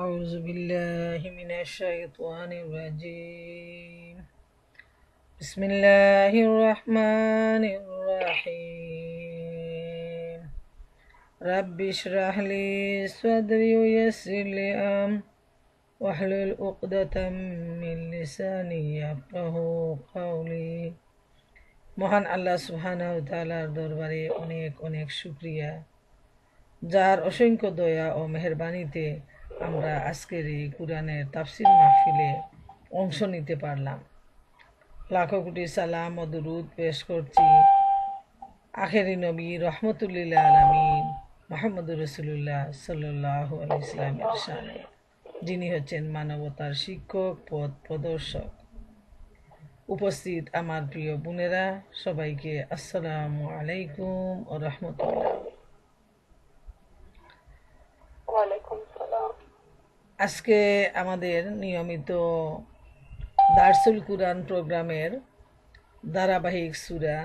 أعوذ بالله من الشيطان الرجيم. بسم الله الرحمن الرحيم. رب اشرح لي صدري ويسر لي أمري واحلل عقدة من লিসানি ইয়াফকাহু কওলি। মহান আল্লাহ সুবহানাহু ওয়া তাআলার দরবারে অনেক অনেক শুকরিয়া, যার অসংখ্য দয়া ও মেহেরবানিতে আমরা আজকের এই কুরআনের তাফসির মাহফিলে অংশ নিতে পারলাম। লাখো কোটি সালাম ও দুরুদ পেশ করছি আখেরি নবী রহমতুল্লিল আলামিন মুহাম্মদুর রাসূলুল্লাহ সাল্লাল্লাহু আলাইহি ওয়াসাল্লামের শানে, যিনি হচ্ছেন মানবতার শিক্ষক, পথ প্রদর্শক। উপস্থিত আমার প্রিয় বোনেরা, সবাইকে আসসালামু আলাইকুম ও রহমতুল্লাহ। আজকে আমাদের নিয়মিত দারসুল কুরআন প্রোগ্রামের ধারাবাহিক সূরা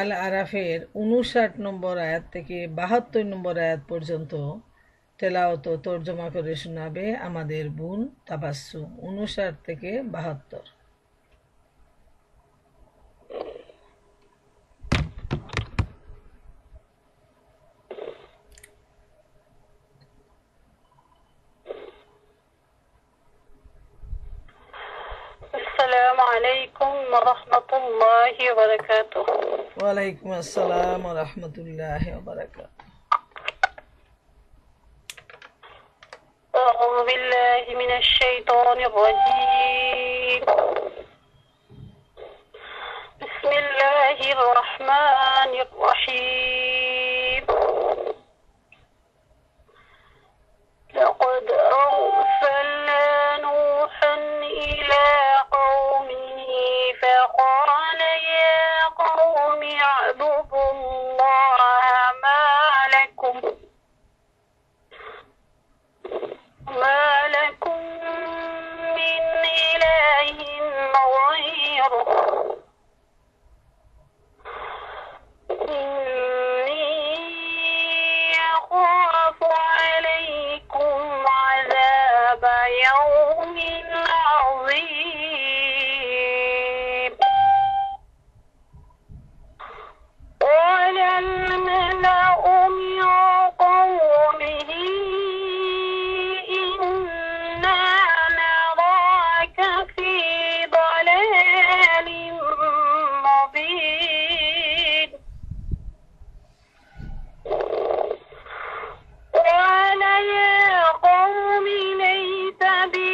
আল আরাফের 59 নম্বর আয়াত থেকে 72 নম্বর আয়াত পর্যন্ত তেলাওয়াত ও তরজমা করে শোনাবে আমাদের বোন তাবাসসুম। 59 থেকে 72। السلام عليكم ورحمة الله وبركاته. وعليكم السلام ورحمة الله وبركاته. أعوذ بالله من الشيطان الرجيم. بسم الله الرحمن الرحيم. لقد أرسلنا نوحا إلى قومه فقال يا قوم اعبدوا الله ما لكم من إله غيره إني أخاف عليكم عذاب يوم عظيم. قال الملأ من قومه إنا نراك في ضلال مبين. قال يا قوم ليس بي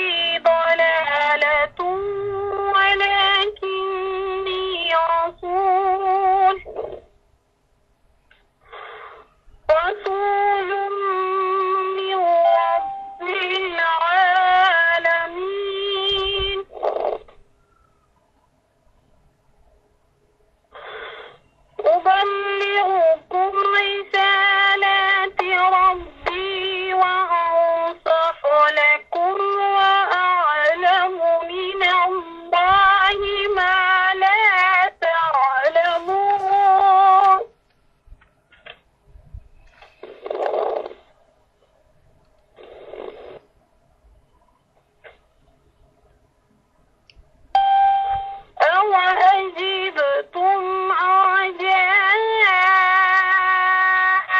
ضلالة ولكني رسول من رب العالمين. أبلغكم رسالات ربي وأنصح لكم وأعلم من الله ما لا تعلمون. أوعجبتم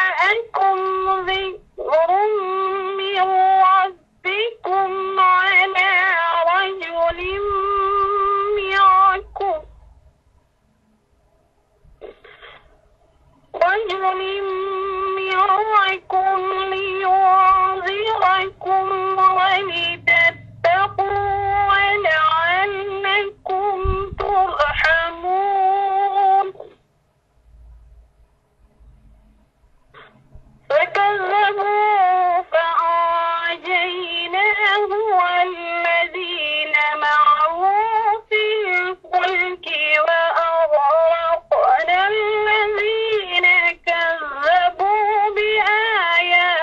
جاءكم ذكر من ربكم على رجل منكم لينذركم ولتتقوا ولعلكم ترحمون. فكذبوا فأنجيناه والذين معه في الفلك وأغرقنا الذين كذبوا بآياتنا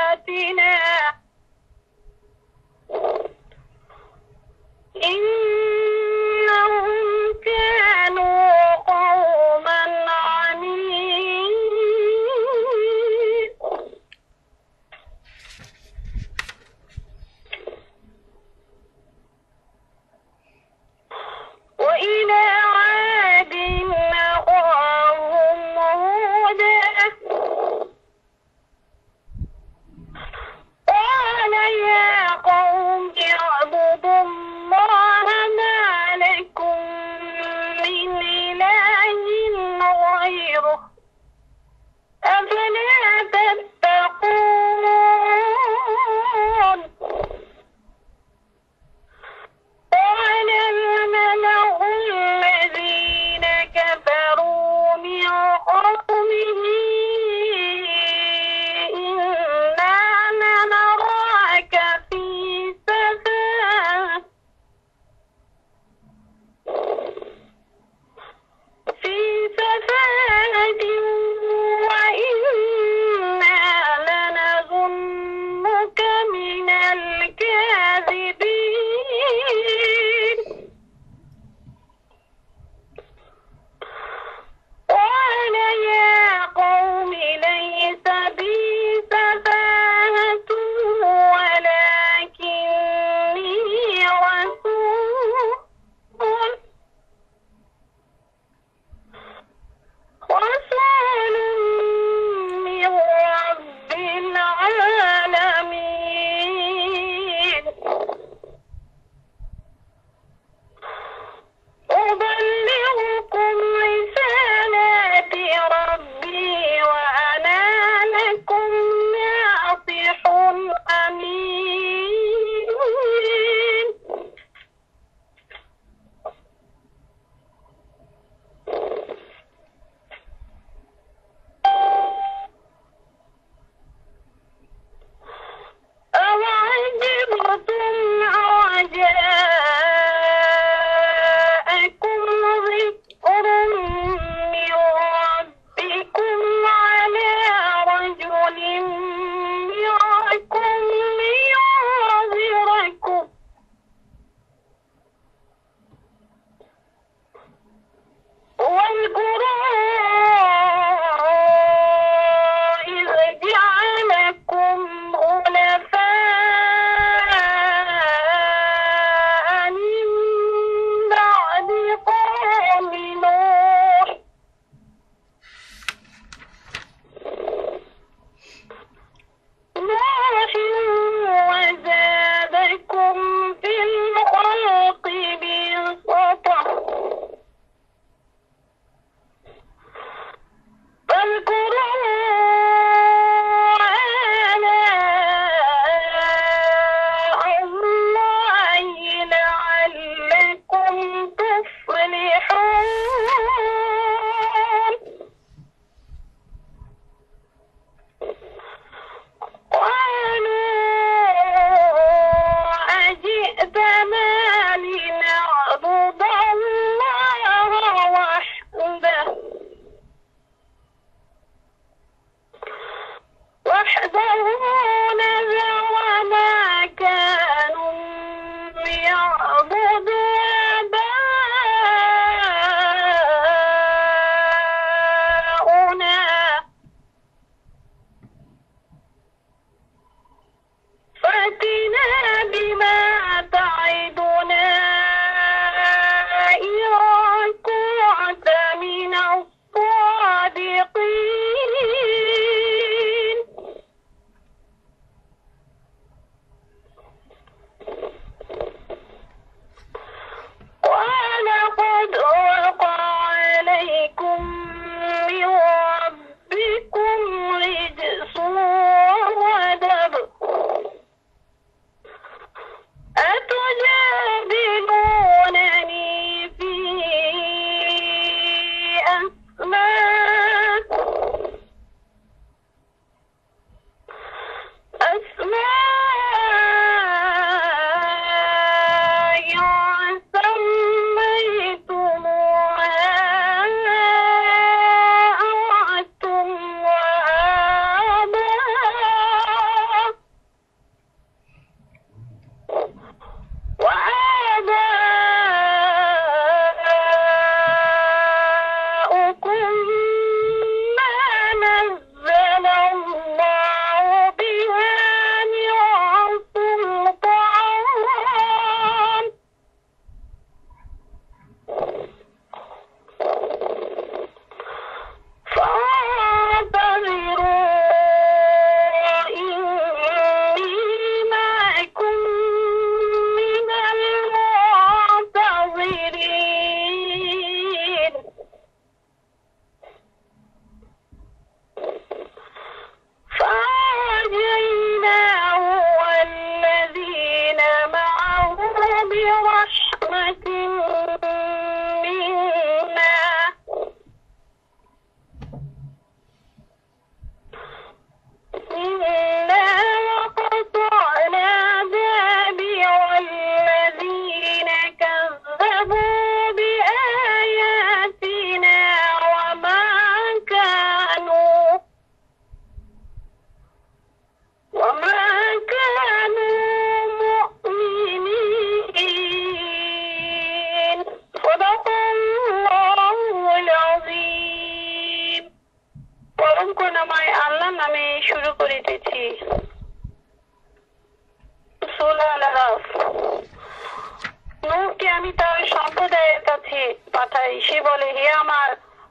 পাঠাই। সে বলে, হে আমার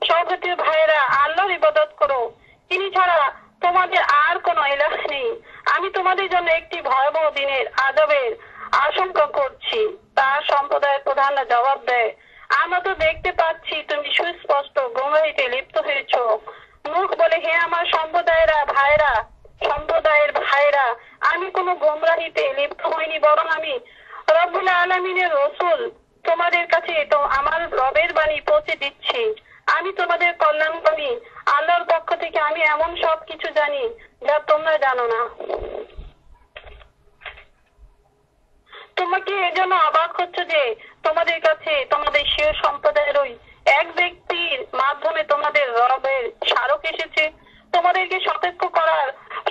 সহজাতীয় ভাইয়েরা, আল্লাহর ইবাদত করো, তিনি ছাড়া তোমাদের আর কোনো ইলাহ নেই। আমি তোমাদের জন্য একটি ভয়াবহ দিনের আযাবের আশঙ্কা করছি। তার সম্প্রদায়ের প্রধান জবাব দেয়, আমরা তো দেখতে পাচ্ছি তুমি সুস্পষ্ট গোমরাহিতে লিপ্ত হয়েছ। নূহ বলে, হে আমার সম্প্রদায়ের ভাইরা, আমি কোনো গোমরাহিতে লিপ্ত হইনি, বরং আমি রব্বুল আলামিনের রাসূল। তোমাদের কাছে তো আমার রবের বাণী পৌঁছে দিচ্ছি। আমি তোমাদের কল্যাণকামী। আল্লাহর পক্ষ থেকে আমি এমন সব কিছু জানি যা তোমরা জানো না। তোমাকে এজন্য অবাক হচ্ছে যে তোমাদের কাছে তোমাদের স্বীয় সম্প্রদায়ের ওই এক ব্যক্তির মাধ্যমে তোমাদের রবের স্মারক এসেছে, তোমাদেরকে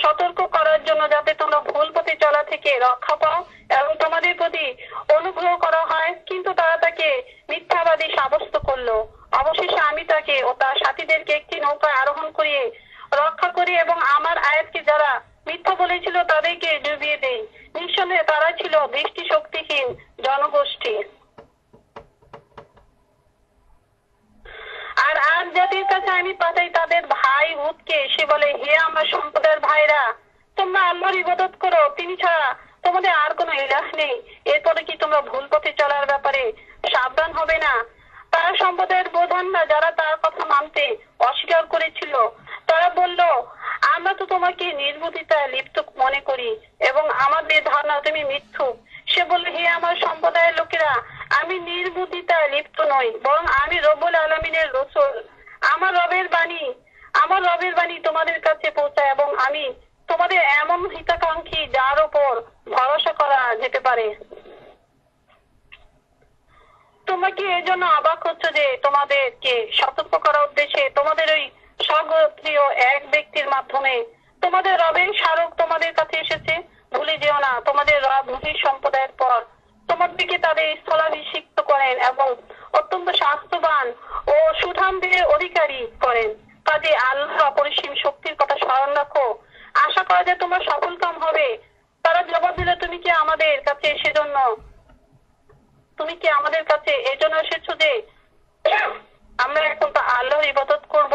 সতর্ক করার জন্য, যাতে তোমরা ভুল পথে চলা থেকে রক্ষা পাও এবং তোমাদের প্রতি অনুগ্রহ করা হয়। কিন্তু তারা তাকে মিথ্যাবাদী সাব্যস্ত করলো। অবশেষে আমি তাকে ও তার সাথীদেরকে একটি নৌকায় আরোহণ করিয়ে রক্ষা করি এবং আমার আয়াতকে যারা মিথ্যা বলেছিল তাদেরকে ডুবিয়ে দেই। নিঃসন্দেহে তারা ছিল দৃষ্টি শক্তিহীন জনগোষ্ঠী। আর আজ জাতির কাছে আমি পাঠাই তাদের ভাই হুদকে। সে বলে, হে আমার সম্প্রদায়ের ভাইরা, তোমরা আল্লাহর ইবাদত করো, তিনি ছাড়া তোমাদের আর কোনো ইলাহ নেই। এরপরে কি তোমরা ভুল পথে চলার ব্যাপারে সাবধান হবে না? তারা সম্প্রদায়ের প্রধানরা যারা তার কথা মানতে অস্বীকার করেছিল, তারা বলল, আমরা তো তোমাকে নির্বুদ্ধিতায় লিপ্ত মনে করি এবং আমাদের ধারণা তুমি মিথ্যুক। সে বলল, হে আমার সম্প্রদায়ের লোকেরা, আমি নির্বুদ্ধিতায় লিপ্ত নই, বরং আমি রব্বুল আলামিনের রাসূল। আমার রবের বাণী তোমাদের কাছে পৌঁছায় এবং আমি তোমাদের এমন হিতাকাঙ্ক্ষী যার উপর ভরসা করা যেতে পারে। তোমরা কি এই জন্য অবাক হচ্ছ যে তোমাদেরকে সতর্ক করার উদ্দেশ্যে তোমাদের ওই স্বগোত্রীয় এক ব্যক্তির মাধ্যমে তোমাদের রবের স্মারক তোমাদের কাছে এসেছে? ভুলে যেও না, তোমাদের রব নূহের সম্প্রদায়ের পর তোমাদেরকে তাদের স্থলাভিষিক্ত করেন এবং অত্যন্ত স্বাস্থ্যবান ও সুঠামদের অধিকারী করেন। কাজে আল্লাহ অপরিসীম শক্তির কথা স্মরণ রাখো, আশা করা যায় তোমরা সফলকাম হবে। তারা জবাব দিল, তুমি কি আমাদের কাছে এজন্য এসেছো যে আমরা এখন তা আল্লাহর ইবাদত করব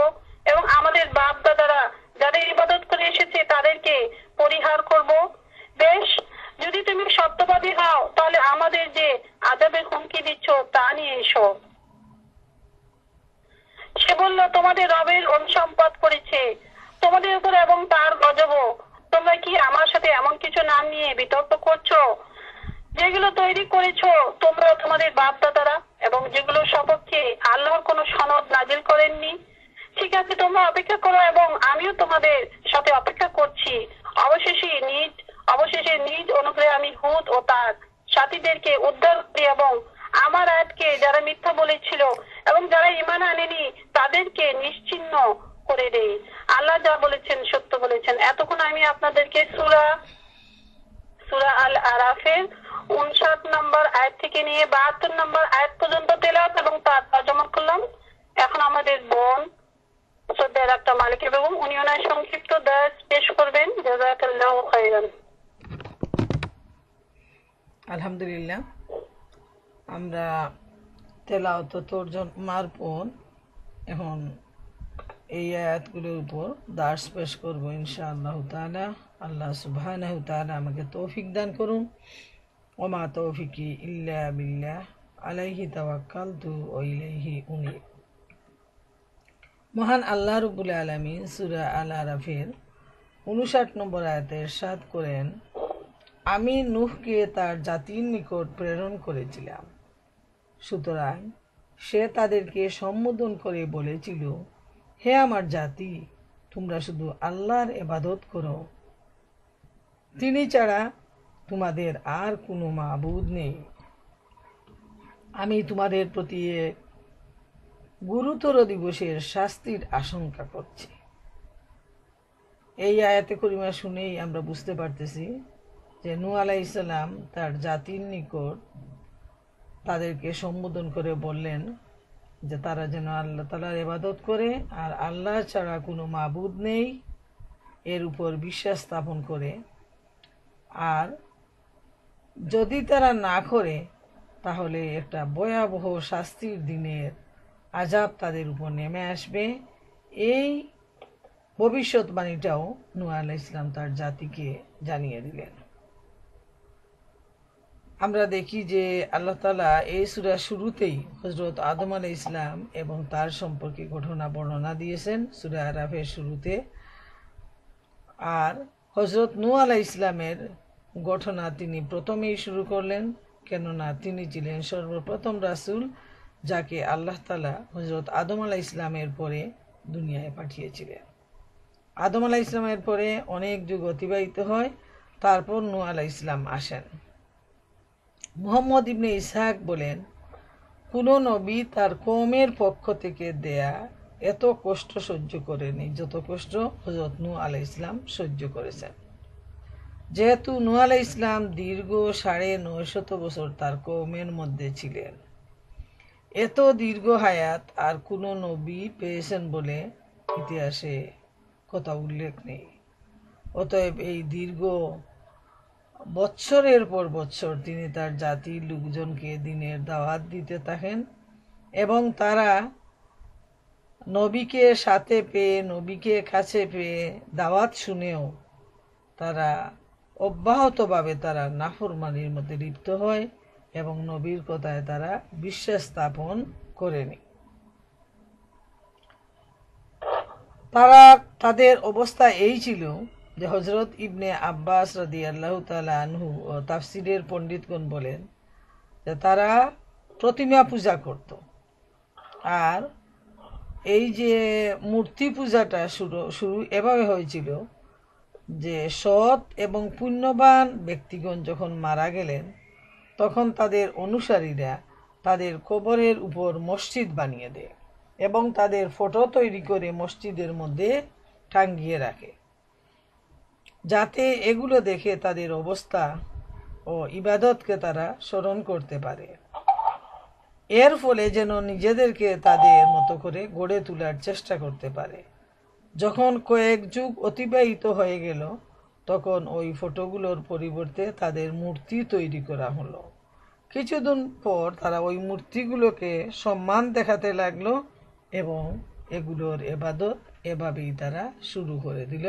এবং আমাদের বাপ দাদারা যাদের ইবাদত করে এসেছে তাদেরকে পরিহার করব? বেশ, যদি তুমি সত্যবাদী হও তাহলে আমাদের যে আযাবের হুমকি দিচ্ছ তা নিয়ে এসো। সে বলল, তোমাদের রবের অনুসম্পাদ করেছে তোমাদের উপর এবং তার গজবও। তোমরা কি আমার সাথে এমন কিছু নাম নিয়ে বিতর্ক করছো যেগুলো তৈরি করেছো তোমরা তোমাদের বাপ দাদারা এবং যেগুলো সপক্ষে আল্লাহর কোনো সনদ নাজিল করেননি? ঠিক আছে, তোমরা অপেক্ষা করো এবং আমিও তোমাদের সাথে অপেক্ষা করছি। অবশেষে নিজ অনুগ্রহে আমি হুদ ও তার সাথীদেরকে উদ্ধার করি এবং আমার আয়াতকে যারা মিথ্যা বলেছিল এবং যারা ঈমান আনেনি তাদেরকে নিশ্চিহ্ন করে দেই। আল্লাহ যা বলেছেন সত্য বলেছেন। এতক্ষণ আমি আপনাদেরকে সূরা আল আরাফের 59 নম্বর আয়াত থেকে নিয়ে 72 নম্বর আয়াত পর্যন্ত তেলাওয়াত এবং তার তরজমা করলাম। এখন আমাদের বোন শ্রদ্ধেয় ডাক্তার মালিকা বেগম, উনি ওনার সংক্ষিপ্ত দর্শ পেশ করবেন। জাযাকাল্লাহু খাইরান। আলহামদুলিল্লাহ, আমরা তেলাওয়াত ও তরজমার পর এখন এই আয়াতগুলোর উপর দার্স পেশ করব ইনশাআল্লাহ তাআলা। আল্লাহ সুবহানাহু তাআলা আমাকে তৌফিক দান করুন। ওমা তৌফিকি ইল্লা বিল্লাহ, আলাইহি তাওয়াক্কালতু ওয়া ইলাইহি উনীব। মহান আল্লাহ রাব্বুল আলামিন সূরা আল আরাফের 59 নম্বর আয়াতে ইরশাদ করেন, আমি নূহকে তার জাতির নিকট প্রেরণ করেছিলাম, সুতরাং সে তাদেরকে সম্বোধন করে বলেছিল, হে আমার জাতি, তোমরা শুধু আল্লাহর ইবাদত করো, তিনি ছাড়া তোমাদের আর কোনো মাবুদ নেই। আমি তোমাদের প্রতি এক গুরুতর দিবসের শাস্তির আশঙ্কা করছি। এই আয়াতে করিমা শুনেই আমরা বুঝতে পারতেছি যে নূহ আলাইহিস সালাম তার জাতির নিকট তাদেরকে সম্বোধন করে বললেন যে তারা যেন আল্লাহ তাআলার ইবাদত করে আর আল্লাহ ছাড়া কোনো মাবুদ নেই এর উপর বিশ্বাস স্থাপন করে, আর যদি তারা না করে তাহলে একটা ভয়াবহ শাস্তির দিনের আযাব তাদের উপর নেমে আসবে। এই ভবিষ্যৎবাণীটাও নূহ আলাইহিস সালাম তার জাতিকে জানিয়ে দিলেন। আমরা দেখি যে আল্লাহ তাআলা এই সূরার শুরুতেই হযরত আদম আলাইহিস সালাম এবং তার সম্পর্কে ঘটনা বর্ণনা দিয়েছেন সূরা আরাফের শুরুতে। আর হযরত নূহ আলাইহিস সালামের ঘটনা তিনি প্রথমেই শুরু করলেন, কেননা তিনি ছিলেন সর্বপ্রথম রাসূল যাকে আল্লাহ তাআলা হযরত আদম আলাইহিস সালামের পরে দুনিয়ায় পাঠিয়েছিলেন। আদম আলাইহিস সালামের পরে অনেক যুগ অতিবাহিত হয়, তারপর নূহ আলাইহিস সালাম আসেন। মুহাম্মদ ইবনে ইসহাক বলেন, কোন নবী তার কওমের পক্ষ থেকে দেয়া এত কষ্ট সহ্য করেনি যত কষ্ট হযরত নূহ আলাইহিস সালাম সহ্য করেছেন। যেহেতু নূহ আলাইহিস সালাম দীর্ঘ ৯৫০ বছর তার কওমের মধ্যে ছিলেন, এত দীর্ঘ হায়াত আর কোন নবী পেয়েছেন বলে ইতিহাসে কথা উল্লেখ নেই। অতএব এই দীর্ঘ বৎসরের পর বৎসর তিনি তার জাতির লোকজনকে দ্বীনের দাওয়াত দিতে থাকেন এবং তারা নবীকে সাথে পেয়ে, নবীকে কাছে পেয়ে দাওয়াত শুনেও তারা অব্যাহতভাবে তারা নাফরমানির মধ্যে লিপ্ত হয় এবং নবীর কথায় তারা বিশ্বাস স্থাপন করেনি। তাদের অবস্থা এই ছিল যে হযরত ইবনে আব্বাস রাদিয়াল্লাহু তাআলা আনহু ও তাফসীরের পণ্ডিতগণ বলেন যে তারা প্রতিমা পূজা করত। আর এই যে মূর্তি পূজাটা শুরু এভাবে হয়েছিল যে সৎ এবং পুণ্যবান ব্যক্তিগণ যখন মারা গেলেন তখন তাদের অনুসারীরা তাদের কবরের উপর মসজিদ বানিয়ে দেয় এবং তাদের ফটো তৈরি করে মসজিদের মধ্যে টাঙ্গিয়ে রাখে, যাতে এগুলো দেখে তাদের অবস্থা ও ইবাদতকে তারা স্মরণ করতে পারে। এর ফলে যেন নিজেদেরকে তাদের মতো করে গড়ে তোলার চেষ্টা করতে পারে। যখন কয়েক যুগ অতিবাহিত হয়ে গেল তখন ওই ফটোগুলোর পরিবর্তে তাদের মূর্তি তৈরি করা হলো। কিছুদিন পর তারা ওই মূর্তিগুলোকে সম্মান দেখাতে লাগলো এবং এগুলোর ইবাদত এভাবেই তারা শুরু করে দিল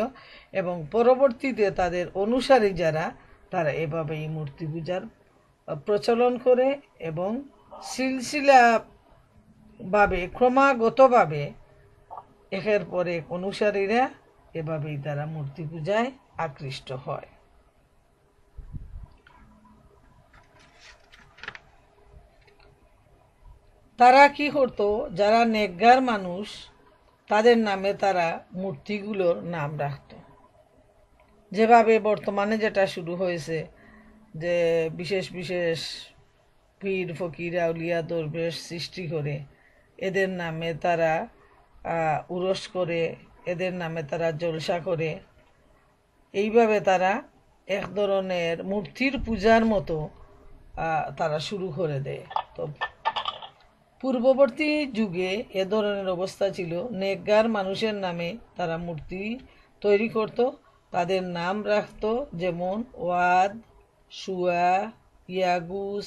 এবং পরবর্তীতে তাদের অনুসারী যারা তারা এভাবেই মূর্তি পূজার প্রচলন করে এবং সিলসিলাভাবে ক্রমাগতভাবে একের পর এক অনুসারীরা এভাবেই তারা মূর্তি পূজায় আকৃষ্ট হয়। তারা কি করতো, যারা নেককার মানুষ তাদের নামে তারা মূর্তিগুলোর নাম রাখত। যেভাবে বর্তমানে যেটা শুরু হয়েছে যে বিশেষ বিশেষ পীর ফকির আউলিয়া দরবেশ সৃষ্টি করে এদের নামে তারা উরস করে, এদের নামে তারা জলসা করে, এইভাবে তারা এক ধরনের মূর্তির পূজার মতো তারা শুরু করে দেয়। তো পূর্ববর্তী যুগে এ ধরনের অবস্থা ছিল, নেককার মানুষের নামে তারা মূর্তি তৈরি করত, তাদের নাম রাখত যেমন ওয়াদ, সুয়া, ইয়াগুস,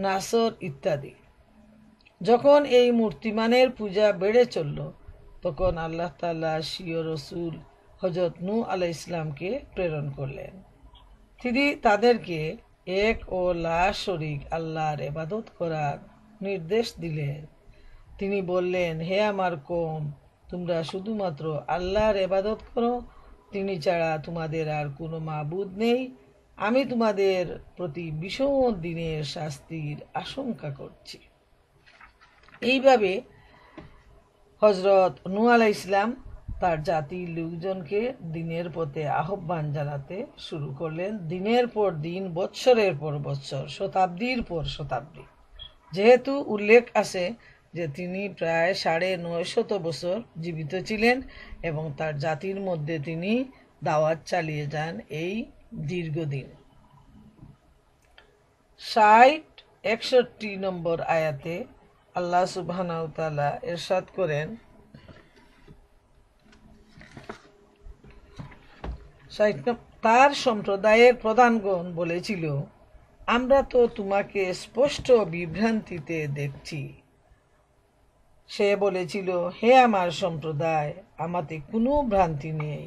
নাসর ইত্যাদি। যখন এই মূর্তিমানের পূজা বেড়ে চলল তখন আল্লাহ তাআলা স্বীয় রাসূল হযরত নূহ আলাইহিস সালামকে প্রেরণ করলেন। তিনি তাদেরকে এক ও লা শরীক আল্লাহর ইবাদত করার নির্দেশ দিলেন। তিনি বললেন, হে আমার কওম, তোমরা শুধুমাত্র আল্লাহর ইবাদত করো, তিনি ছাড়া তোমাদের আর কোনো মাবুদ নেই। আমি তোমাদের প্রতি বিষম দিনের শাস্তির আশঙ্কা করছি। এইভাবে হযরত নূহ আলাইহিস সালাম তার জাতির লোকজনকে দ্বীনের পথে আহ্বান জানাতে শুরু করলেন, দিনের পর দিন, বৎসরের পর বৎসর, শতাব্দীর পর শতাব্দী। যেহেতু উল্লেখ আছে যে তিনি প্রায় ৯৫০ বছর জীবিত ছিলেন এবং তার জাতির মধ্যে তিনি দাওয়াত চালিয়ে যান এই দীর্ঘদিন। ৬০-৬১ নম্বর আয়াতে আল্লাহ সুবহানাহু ওয়া তাআলা ইরশাদ করেন, তার সম্প্রদায়ের প্রধানগণ বলেছিল, আমরা তো তোমাকে স্পষ্ট বিভ্রান্তিতে দেখছি। সে বলেছিল, হে আমার সম্প্রদায়, আমাতে কোনো ভ্রান্তি নেই,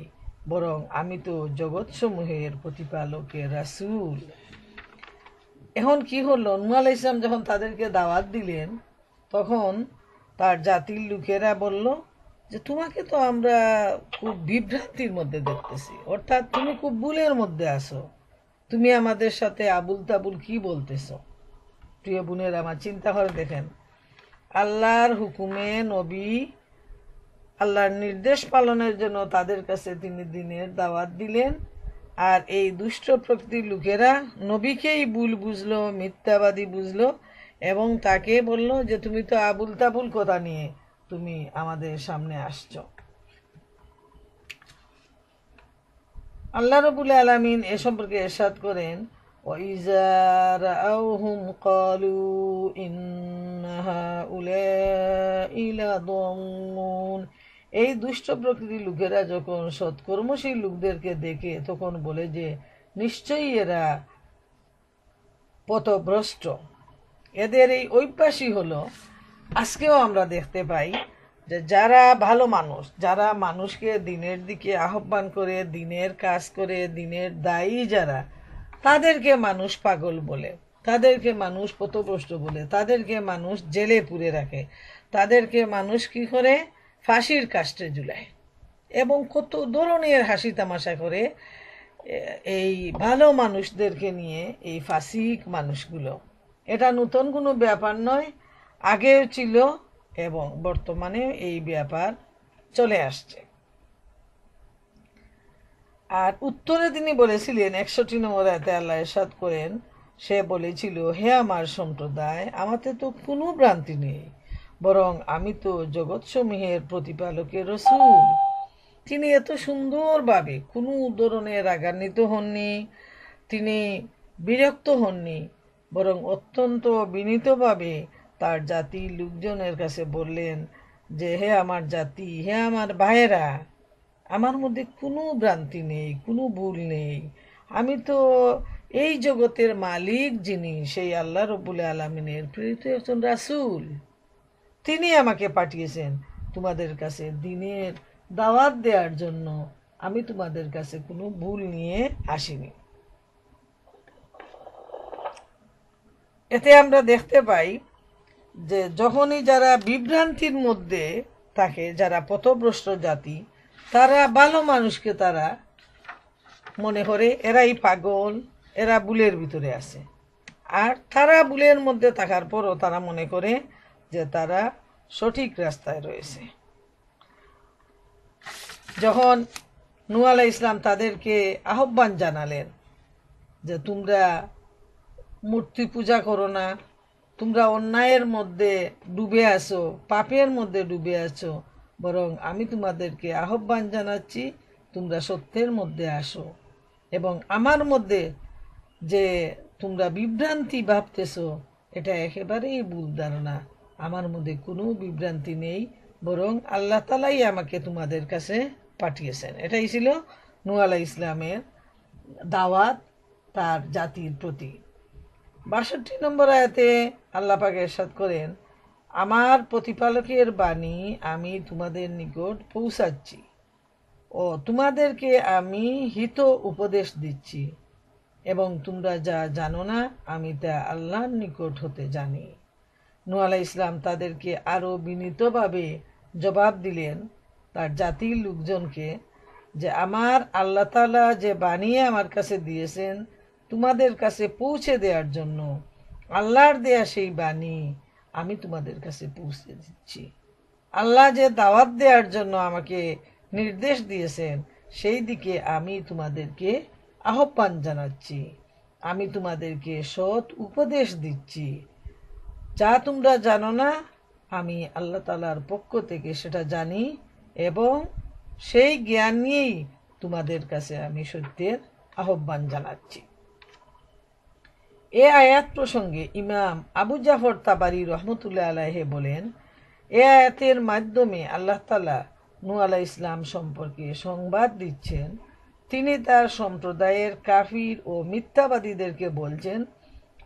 বরং আমি তো জগৎসমূহের প্রতিপালকের রাসূল। এখন কি হলো, নূহ আলাইহিস সালাম যখন তাদেরকে দাওয়াত দিলেন, তখন তার জাতির লোকেরা বলল যে তোমাকে তো আমরা খুব বিভ্রান্তির মধ্যে দেখতেছি, অর্থাৎ তুমি খুব ভুলের মধ্যে আছো, তুমি আমাদের সাথে আবুল তাবুল কি বলতেছো। প্রিয় বোনের আমার, চিন্তা করে দেখেন, আল্লাহর হুকুমে নবী আল্লাহর নির্দেশ পালনের জন্য তাদের কাছে তিনি দিনের দাওয়াত দিলেন, আর এই দুষ্ট প্রকৃতির লোকেরা নবীকেই ভুল বুঝলো, মিথ্যাবাদী বুঝলো, এবং তাকে বলল যে তুমি তো আবুল তাবুল কথা নিয়ে তুমি আমাদের সামনে আসছো। আল্লাহ রাব্বুল আলামিন এ সম্পর্কে ইরশাদ করেন, وَإِذَا رَأَوْهُمْ قَالُوا إِنَّ هَؤُلَاءِ لَضَالُّونَ। এই দুষ্ট প্রকৃতির লোকেরা যখন সৎকর্মশীল লোকদেরকে দেখে তখন বলে যে নিশ্চয়ই এরা পথভ্রষ্ট। এদের এই অভ্যাসই হলো, আজকেও আমরা দেখতে পাই যে যারা ভালো মানুষ, যারা মানুষকে দিনের দিকে আহ্বান করে, দিনের কাজ করে, দিনের দায়ী যারা, তাদেরকে মানুষ পাগল বলে, তাদেরকে মানুষ পথভ্রষ্ট বলে, তাদেরকে মানুষ জেলে পুরে রাখে, তাদেরকে মানুষ কি করে ফাঁসির কাস্টে ঝুলায়, এবং কত ধরনের হাসি তামাশা করে এই ভালো মানুষদেরকে নিয়ে, এই ফাসিক মানুষগুলো। এটা নতুন কোনো ব্যাপার নয়, আগেও ছিল এবং বর্তমানে এই ব্যাপার চলে আসছে। আর উত্তরে তিনি বলেছিলেন 61 নম্বর আয়াতে আল্লাহ ইরশাদ করেন, সে বলেছিল, হে আমার সম্প্রদায়, আমাতে তো কোনো ভ্রান্তি নেই, বরং আমি তো জগৎসমূহের প্রতিপালকের রাসূল। তিনি এত সুন্দরভাবে কোনো ধরনের রাগান্বিত হননি, তিনি বিরক্ত হননি, বরং অত্যন্ত বিনীতভাবে তার জাতির লোকজনের কাছে বললেন যে হে আমার জাতি, হে আমার ভাইয়েরা, আমার মধ্যে কোনো ভ্রান্তি নেই, কোনো ভুল নেই। আমি তো এই জগতের মালিক যিনি, সেই আল্লাহ রব্বুল আলামিনের প্রেরিত একজন রাসূল। তিনি আমাকে পাঠিয়েছেন তোমাদের কাছে দিনের দাওয়াত দেওয়ার জন্য। আমি তোমাদের কাছে কোনো ভুল নিয়ে আসিনি। এতে আমরা দেখতে পাই যে যখনই যারা বিভ্রান্তির মধ্যে থাকে, যারা পথভ্রষ্ট জাতি, তারা ভালো মানুষকে তারা মনে করে এরাই পাগল, এরা ভুলের ভিতরে আছে, আর তারা ভুলের মধ্যে থাকার পরও তারা মনে করে যে তারা সঠিক রাস্তায় রয়েছে। যখন নূহ আলাইহিস সালাম তাদেরকে আহ্বান জানালেন যে তোমরা মূর্তি পূজা করো না, তোমরা অন্যায়ের মধ্যে ডুবে আছো, পাপের মধ্যে ডুবে আছো, বরং আমি তোমাদেরকে আহ্বান জানাচ্ছি তোমরা সত্যের মধ্যে আসো, এবং আমার মধ্যে যে তোমরা বিভ্রান্তি ভাবতেছো এটা একেবারেই ভুল ধারণা। আমার মধ্যে কোনো বিভ্রান্তি নেই, বরং আল্লাহ তাআলাই আমাকে তোমাদের কাছে পাঠিয়েছেন। এটাই ছিল নূহ আলাইহিস সালামের দাওয়াত তার জাতির প্রতি। 62 নম্বর আয়াতে আল্লাহ পাক ইরশাদ করেন, আমার প্রতিপালকের বাণী আমি তোমাদের নিকট পৌঁছাচ্ছি ও তোমাদেরকে আমি হিত উপদেশ দিচ্ছি, এবং তোমরা যা জানো না আমি তা আল্লাহর নিকট হতে জানি। নূহ আলাইহিস সালাম তাদেরকে আরো বিনীতভাবে জবাব দিলেন তার জাতির লোকজনকে যে আমার আল্লাহ তাআলা যে বাণী আমার কাছে দিয়েছেন তোমাদের কাছে পৌঁছে দেওয়ার জন্য, আল্লাহর দেয়া সেই বাণী আমি তোমাদের কাছে পৌঁছে দিচ্ছি। আল্লাহ যে দাওয়াত দেওয়ার জন্য আমাকে নির্দেশ দিয়েছেন সেই দিকে আমি তোমাদেরকে আহ্বান জানাচ্ছি, আমি তোমাদেরকে সৎ উপদেশ দিচ্ছি। যা তোমরা জানো না আমি আল্লাহ তাআলার পক্ষ থেকে সেটা জানি, এবং সেই জ্ঞান নিয়েই তোমাদের কাছে আমি সত্যের আহ্বান জানাচ্ছি। এ আয়াত প্রসঙ্গে ইমাম আবু জাফর তাবারি রহমতুল্লাহ আলাইহি বলেন, এ আয়াতের মাধ্যমে আল্লাহ তাআলা নূহ আলাইহিস সালাম সম্পর্কে সংবাদ দিচ্ছেন তিনি তার সম্প্রদায়ের কাফির ও মিথ্যাবাদীদেরকে বলছেন,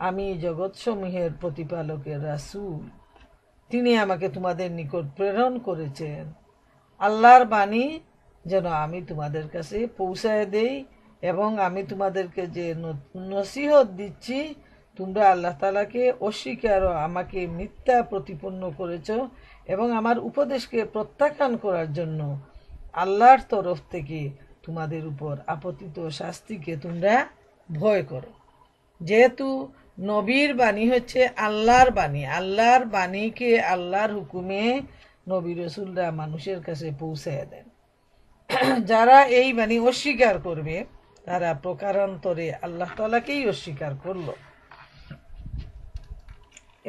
আমি জগৎসমূহের প্রতিপালকের রাসূল। তিনি আমাকে তোমাদের নিকট প্রেরণ করেছেন। আল্লাহর বাণী যেন আমি তোমাদের কাছে পৌঁছায় দেই, এবং আমি তোমাদেরকে যে নসিহত দিচ্ছি, তোমরা আল্লাহ তাআলাকে অস্বীকার ও আমাকে মিথ্যা প্রতিপন্ন করেছ এবং আমার উপদেশকে প্রত্যাখ্যান করার জন্য আল্লাহর তরফ থেকে তোমাদের উপর আপতিত শাস্তিকে তোমরা ভয় করো। যেহেতু নবীর বাণী হচ্ছে আল্লাহর বাণী, আল্লাহর বাণীকে আল্লাহর হুকুমে নবী রসুলরা মানুষের কাছে পৌঁছায় দেন। যারা এই বাণী অস্বীকার করবে তারা প্রকারান্তরে আল্লাহ তাআলাকেই অস্বীকার করলো।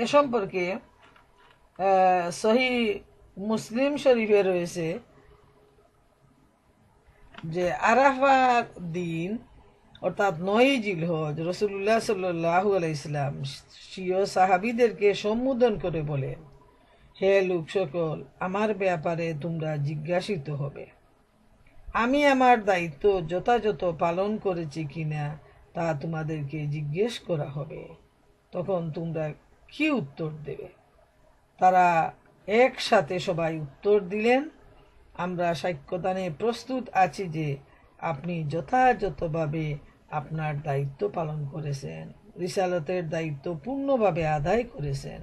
এ সম্পর্কে সহিহ মুসলিম শরীফে রয়েছে যে আরাফার দিন অর্থাৎ 9 জিলহজ রাসূলুল্লাহ সাল্লাল্লাহু আলাইহি সাল্লাম স্বীয় সাহাবীদেরকে সম্বোধন করে বলেন, হে লোক সকল, আমার ব্যাপারে তোমরা জিজ্ঞাসিত হবে। আমি আমার দায়িত্ব যথাযথ পালন করেছি কিনা তা তোমাদেরকে জিজ্ঞেস করা হবে। তখন তোমরা কি উত্তর দেবে? তারা একসাথে সবাই উত্তর দিলেন, আমরা সাক্ষ্যদানে প্রস্তুত আছি যে আপনি যথাযথভাবে আপনার দায়িত্ব পালন করেছেন, রিসালাতের দায়িত্ব পূর্ণভাবে আদায় করেছেন।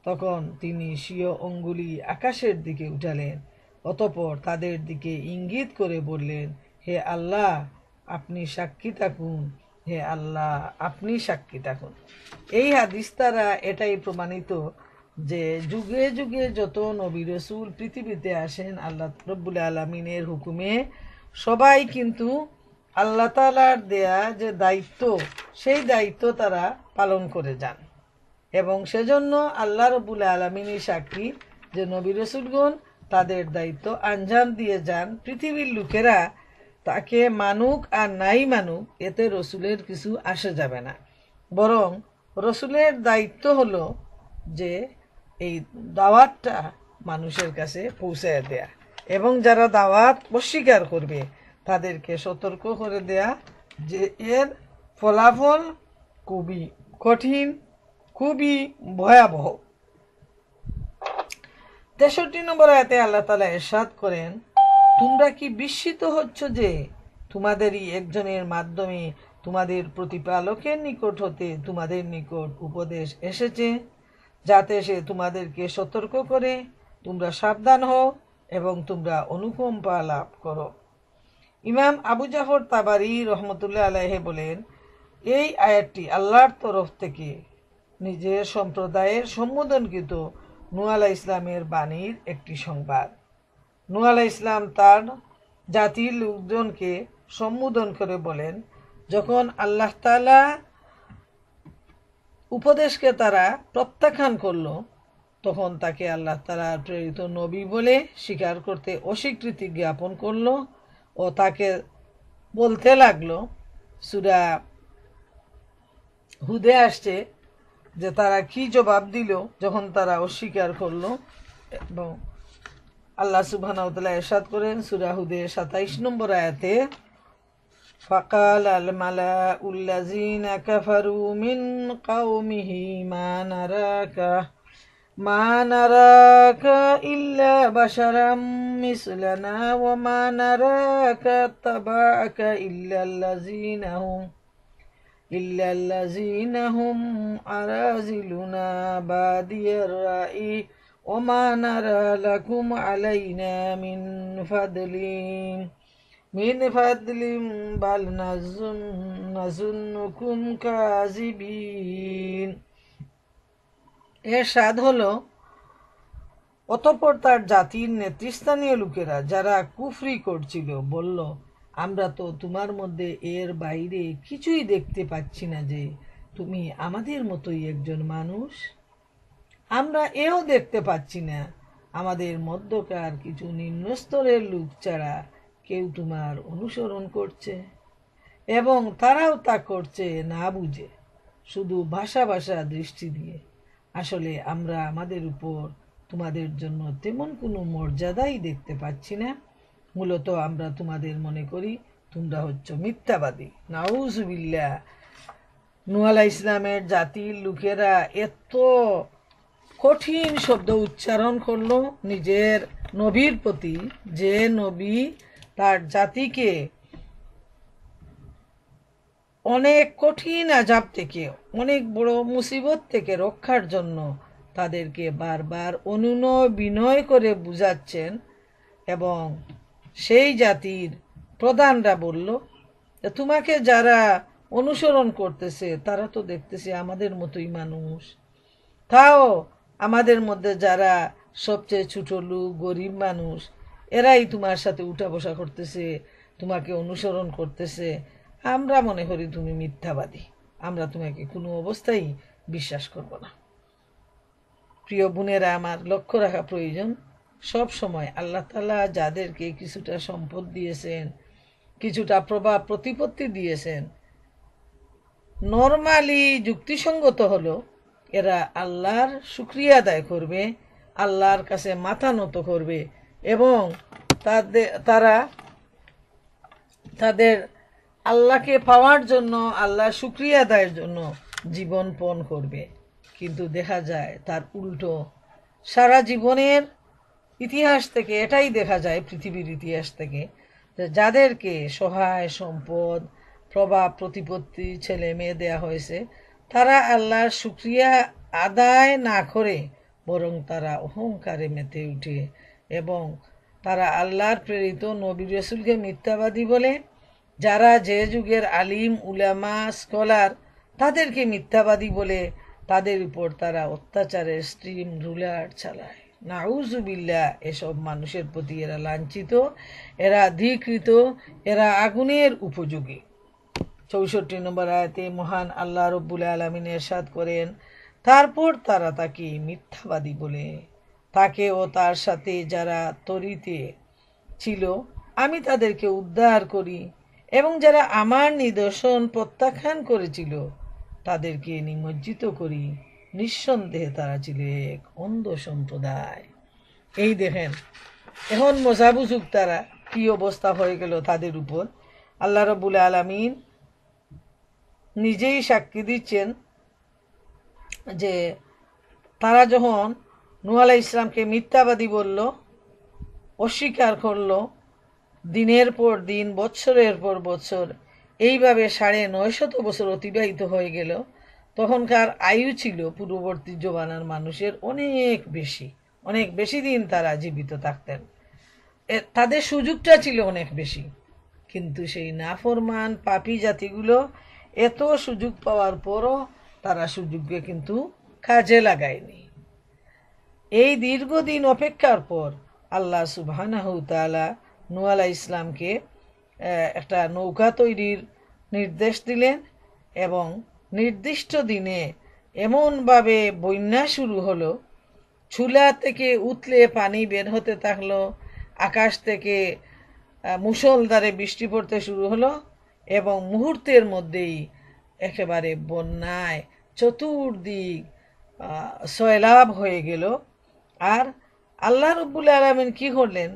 তখন তিনি স্বীয় অঙ্গুলি আকাশের দিকে উঠালেন, অতঃপর তাদের দিকে ইঙ্গিত করে বললেন, হে আল্লাহ, আপনি সাক্ষী থাকুন, হে আল্লাহ, আপনি সাক্ষী থাকুন। এই হাদিস দ্বারা এটাই প্রমাণিত যে যুগে যুগে যত নবী রাসূল পৃথিবীতে আসেন আল্লাহ রাব্বুল আলামিনের হুকুমে, সবাই কিন্তু আল্লাহ তাআলার দেয়া যে দায়িত্ব, সেই দায়িত্ব তারা পালন করে যান। এবং সেজন্য আল্লাহ রাব্বুল আলামিনই সাক্ষী যে নবী রাসূলগণ তাদের দায়িত্ব আঞ্জাম দিয়ে যান। পৃথিবীর লোকেরা তাকে মানুক আর নাই মানুক, এতে রসুলের কিছু আসে যাবে না। বরং রসুলের দায়িত্ব হলো যে এই দাওয়াতটা মানুষের কাছে পৌঁছায় দেয়া, এবং যারা দাওয়াত অস্বীকার করবে তাদেরকে সতর্ক করে দেয়া যে এর ফলাফল খুবই কঠিন, খুবই ভয়াবহ। 63 নম্বর আয়াতে আল্লাহ তাআলা ইরশাদ করেন, তোমরা কি বিস্মিত হচ্ছ যে তোমাদেরই একজনের মাধ্যমে তোমাদের প্রতিপালকের নিকট হতে তোমাদের নিকট উপদেশ এসেছে, যাতে সে তোমাদেরকে সতর্ক করে তোমরা সাবধান হও এবং তোমরা অনুকম্পা লাভ করো। ইমাম আবু জাফর তাবারি রহমতুল্লাহ আলাইহি বলেন, এই আয়াতটি আল্লাহর তরফ থেকে নিজের সম্প্রদায়ের সম্বোধনকৃত নূহ আলাইহিস ইসলামের বাণীর একটি সংবাদ। নূহ আলাইহিস ইসলাম তার জাতির লোকজনকে সম্বোধন করে বলেন, যখন আল্লাহ তাআলা উপদেশকে তারা প্রত্যাখ্যান করলো, তখন তাকে আল্লাহ তাআলার প্রেরিত নবী বলে স্বীকার করতে অস্বীকৃতি জ্ঞাপন করলো ও তাকে বলতে লাগলো, সূরা হুদে আসছে যে তারা কি জবাব দিল যখন তারা অস্বীকার করলো। এবং আল্লাহ সুবহানাহু ওয়া তাআলা ইরশাদ করেন সূরা হুদে 27 নম্বর আয়াতে, ফাকাল আল মালাউল লাযিনা কাফারু মিন কওমিহি মা নারাকা ইল্লা বাশারাম মিসলানা ওয়া মা নারাকা তাবাআকা ইল্লাল্লাযিনা হুম আরাযিলুনা বাদিয়ার রাই ওয়া মা নারা লাকুম আলাইনা মিন ফাদলিন বাল নাযুন্নুকুম কাযিবিন। এর স্বাদ হলো, অতঃপর তার জাতির নেতৃস্থানীয় লোকেরা যারা কুফরি করছিল বলল, আমরা তো তোমার মধ্যে এর বাইরে কিছুই দেখতে পাচ্ছি না যে তুমি আমাদের মতোই একজন মানুষ। আমরা এও দেখতে পাচ্ছি না আমাদের মধ্যকার কিছু নিম্নস্তরের লোক ছাড়া কেউ তোমার অনুসরণ করছে, এবং তারাও তা করছে না বুঝে, শুধু ভাষা ভাষা দৃষ্টি দিয়ে। আসলে আমরা আমাদের উপর তোমাদের জন্য তেমন কোনো মর্যাদাই দেখতে পাচ্ছি না। মূলত আমরা তোমাদের মনে করি তোমরা হচ্ছ মিথ্যাবাদী। নাউজুবিল্লাহ। নূহ আলাইহিস ইসলামের জাতির লোকেরা এত কঠিন শব্দ উচ্চারণ করলো নিজের নবীর প্রতি, যে নবী তার জাতিকে অনেক কঠিন আযাব থেকে, অনেক বড় মুসিবত থেকে রক্ষার জন্য তাদেরকে বারবার বিনয় করে বুঝাচ্ছেন। এবং সেই জাতির প্রধানরা বলল, তোমাকে যারা অনুসরণ করতেছে তারা তো দেখতেছে আমাদের মতোই মানুষ, তাও আমাদের মধ্যে যারা সবচেয়ে ছোট লোক, গরিব মানুষ, এরাই তোমার সাথে উঠা বসা করতেছে, তোমাকে অনুসরণ করতেছে। আমরা মনে করি তুমি মিথ্যাবাদী, আমরা তোমাকে কোনো অবস্থায় বিশ্বাস করব না। প্রিয় বোনেরা আমার, লক্ষ্য রাখা প্রয়োজন, সব সময় আল্লাহ তাআলা যাদেরকে কিছুটা সম্পদ দিয়েছেন, কিছুটা প্রভাব প্রতিপত্তি দিয়েছেন, নরমালি যুক্তিসঙ্গত হলো এরা আল্লাহর শুকরিয়া আদায় করবে, আল্লাহর কাছে মাথা নত করবে এবং তারা তাদের আল্লাহকে পাওয়ার জন্য, আল্লাহর শুকরিয়া আদায়ের জন্য জীবন পণ করবে। কিন্তু দেখা যায় তার উল্টো। সারা জীবনের ইতিহাস থেকে এটাই দেখা যায়, পৃথিবীর ইতিহাস থেকে, যে যাদেরকে সহায় সম্পদ, প্রভাব প্রতিপত্তি, ছেলে মেয়ে দেয়া হয়েছে, তারা আল্লাহর শুকরিয়া আদায় না করে বরং তারা অহংকারে মেতে উঠে এবং তারা আল্লাহর প্রেরিত নবী রাসূলকে মিথ্যাবাদী বলে, যারা যে যুগের আলিম উলামা স্কলার তাদেরকে মিথ্যাবাদী বলে তাদের উপর তারা অত্যাচারের স্ট্রিম রুলার চালায়। নাউজুবিল্লাহ, এসব মানুষের প্রতি এরা লাঞ্ছিত, এরা ধিকৃত, এরা আগুনের উপযোগী। 64 নম্বর আয়াতে মহান আল্লাহ রব্বুল আলামিন ইরশাদ করেন, তারপর তারা তাকে মিথ্যাবাদী বলে, তাকে ও তার সাথে যারা তরিতে ছিল আমি তাদেরকে উদ্ধার করি, এবং যারা আমার নিদর্শন প্রত্যাখ্যান করেছিল তাদেরকে নিমজ্জিত করি। নিঃসন্দেহে তারা ছিল এক অন্ধ সম্প্রদায়। এই দেখেন এখন মজাবুজুক তারা কি অবস্থা হয়ে গেল তাদের উপর। আল্লাহ রাব্বুল আলামিন নিজেই সাক্ষী দিচ্ছেন যে তারা যখন নূহ আলাইহিস সালামকে মিথ্যাবাদী বলল, অস্বীকার করলো, দিনের পর দিন, বৎসরের পর বৎসর, এইভাবে 950 বছর অতিবাহিত হয়ে গেল। তখনকার আয়ু ছিল পূর্ববর্তী জমানার মানুষের অনেক বেশি দিন তারা জীবিত থাকতেন, তাদের সুযোগটা ছিল অনেক বেশি। কিন্তু সেই নাফরমান পাপী জাতিগুলো এত সুযোগ পাওয়ার পরও তারা সুযোগকে কিন্তু কাজে লাগায়নি। এই দীর্ঘদিন অপেক্ষার পর আল্লাহ সুবহানাহু তাআলা নূহ আলাইহিস সালামকে একটা নৌকা তৈরির নির্দেশ দিলেন এবং নির্দিষ্ট দিনে এমনভাবে বন্যা শুরু হলো, চুলা থেকে উতলে পানি বের হতে থাকলো, আকাশ থেকে মুষলধারে বৃষ্টি পড়তে শুরু হলো এবং মুহূর্তের মধ্যেই একেবারে বন্যায় চতুর্দিক সয়লাব হয়ে গেল। আর আল্লাহ রাব্বুল আলামিন কি করলেন,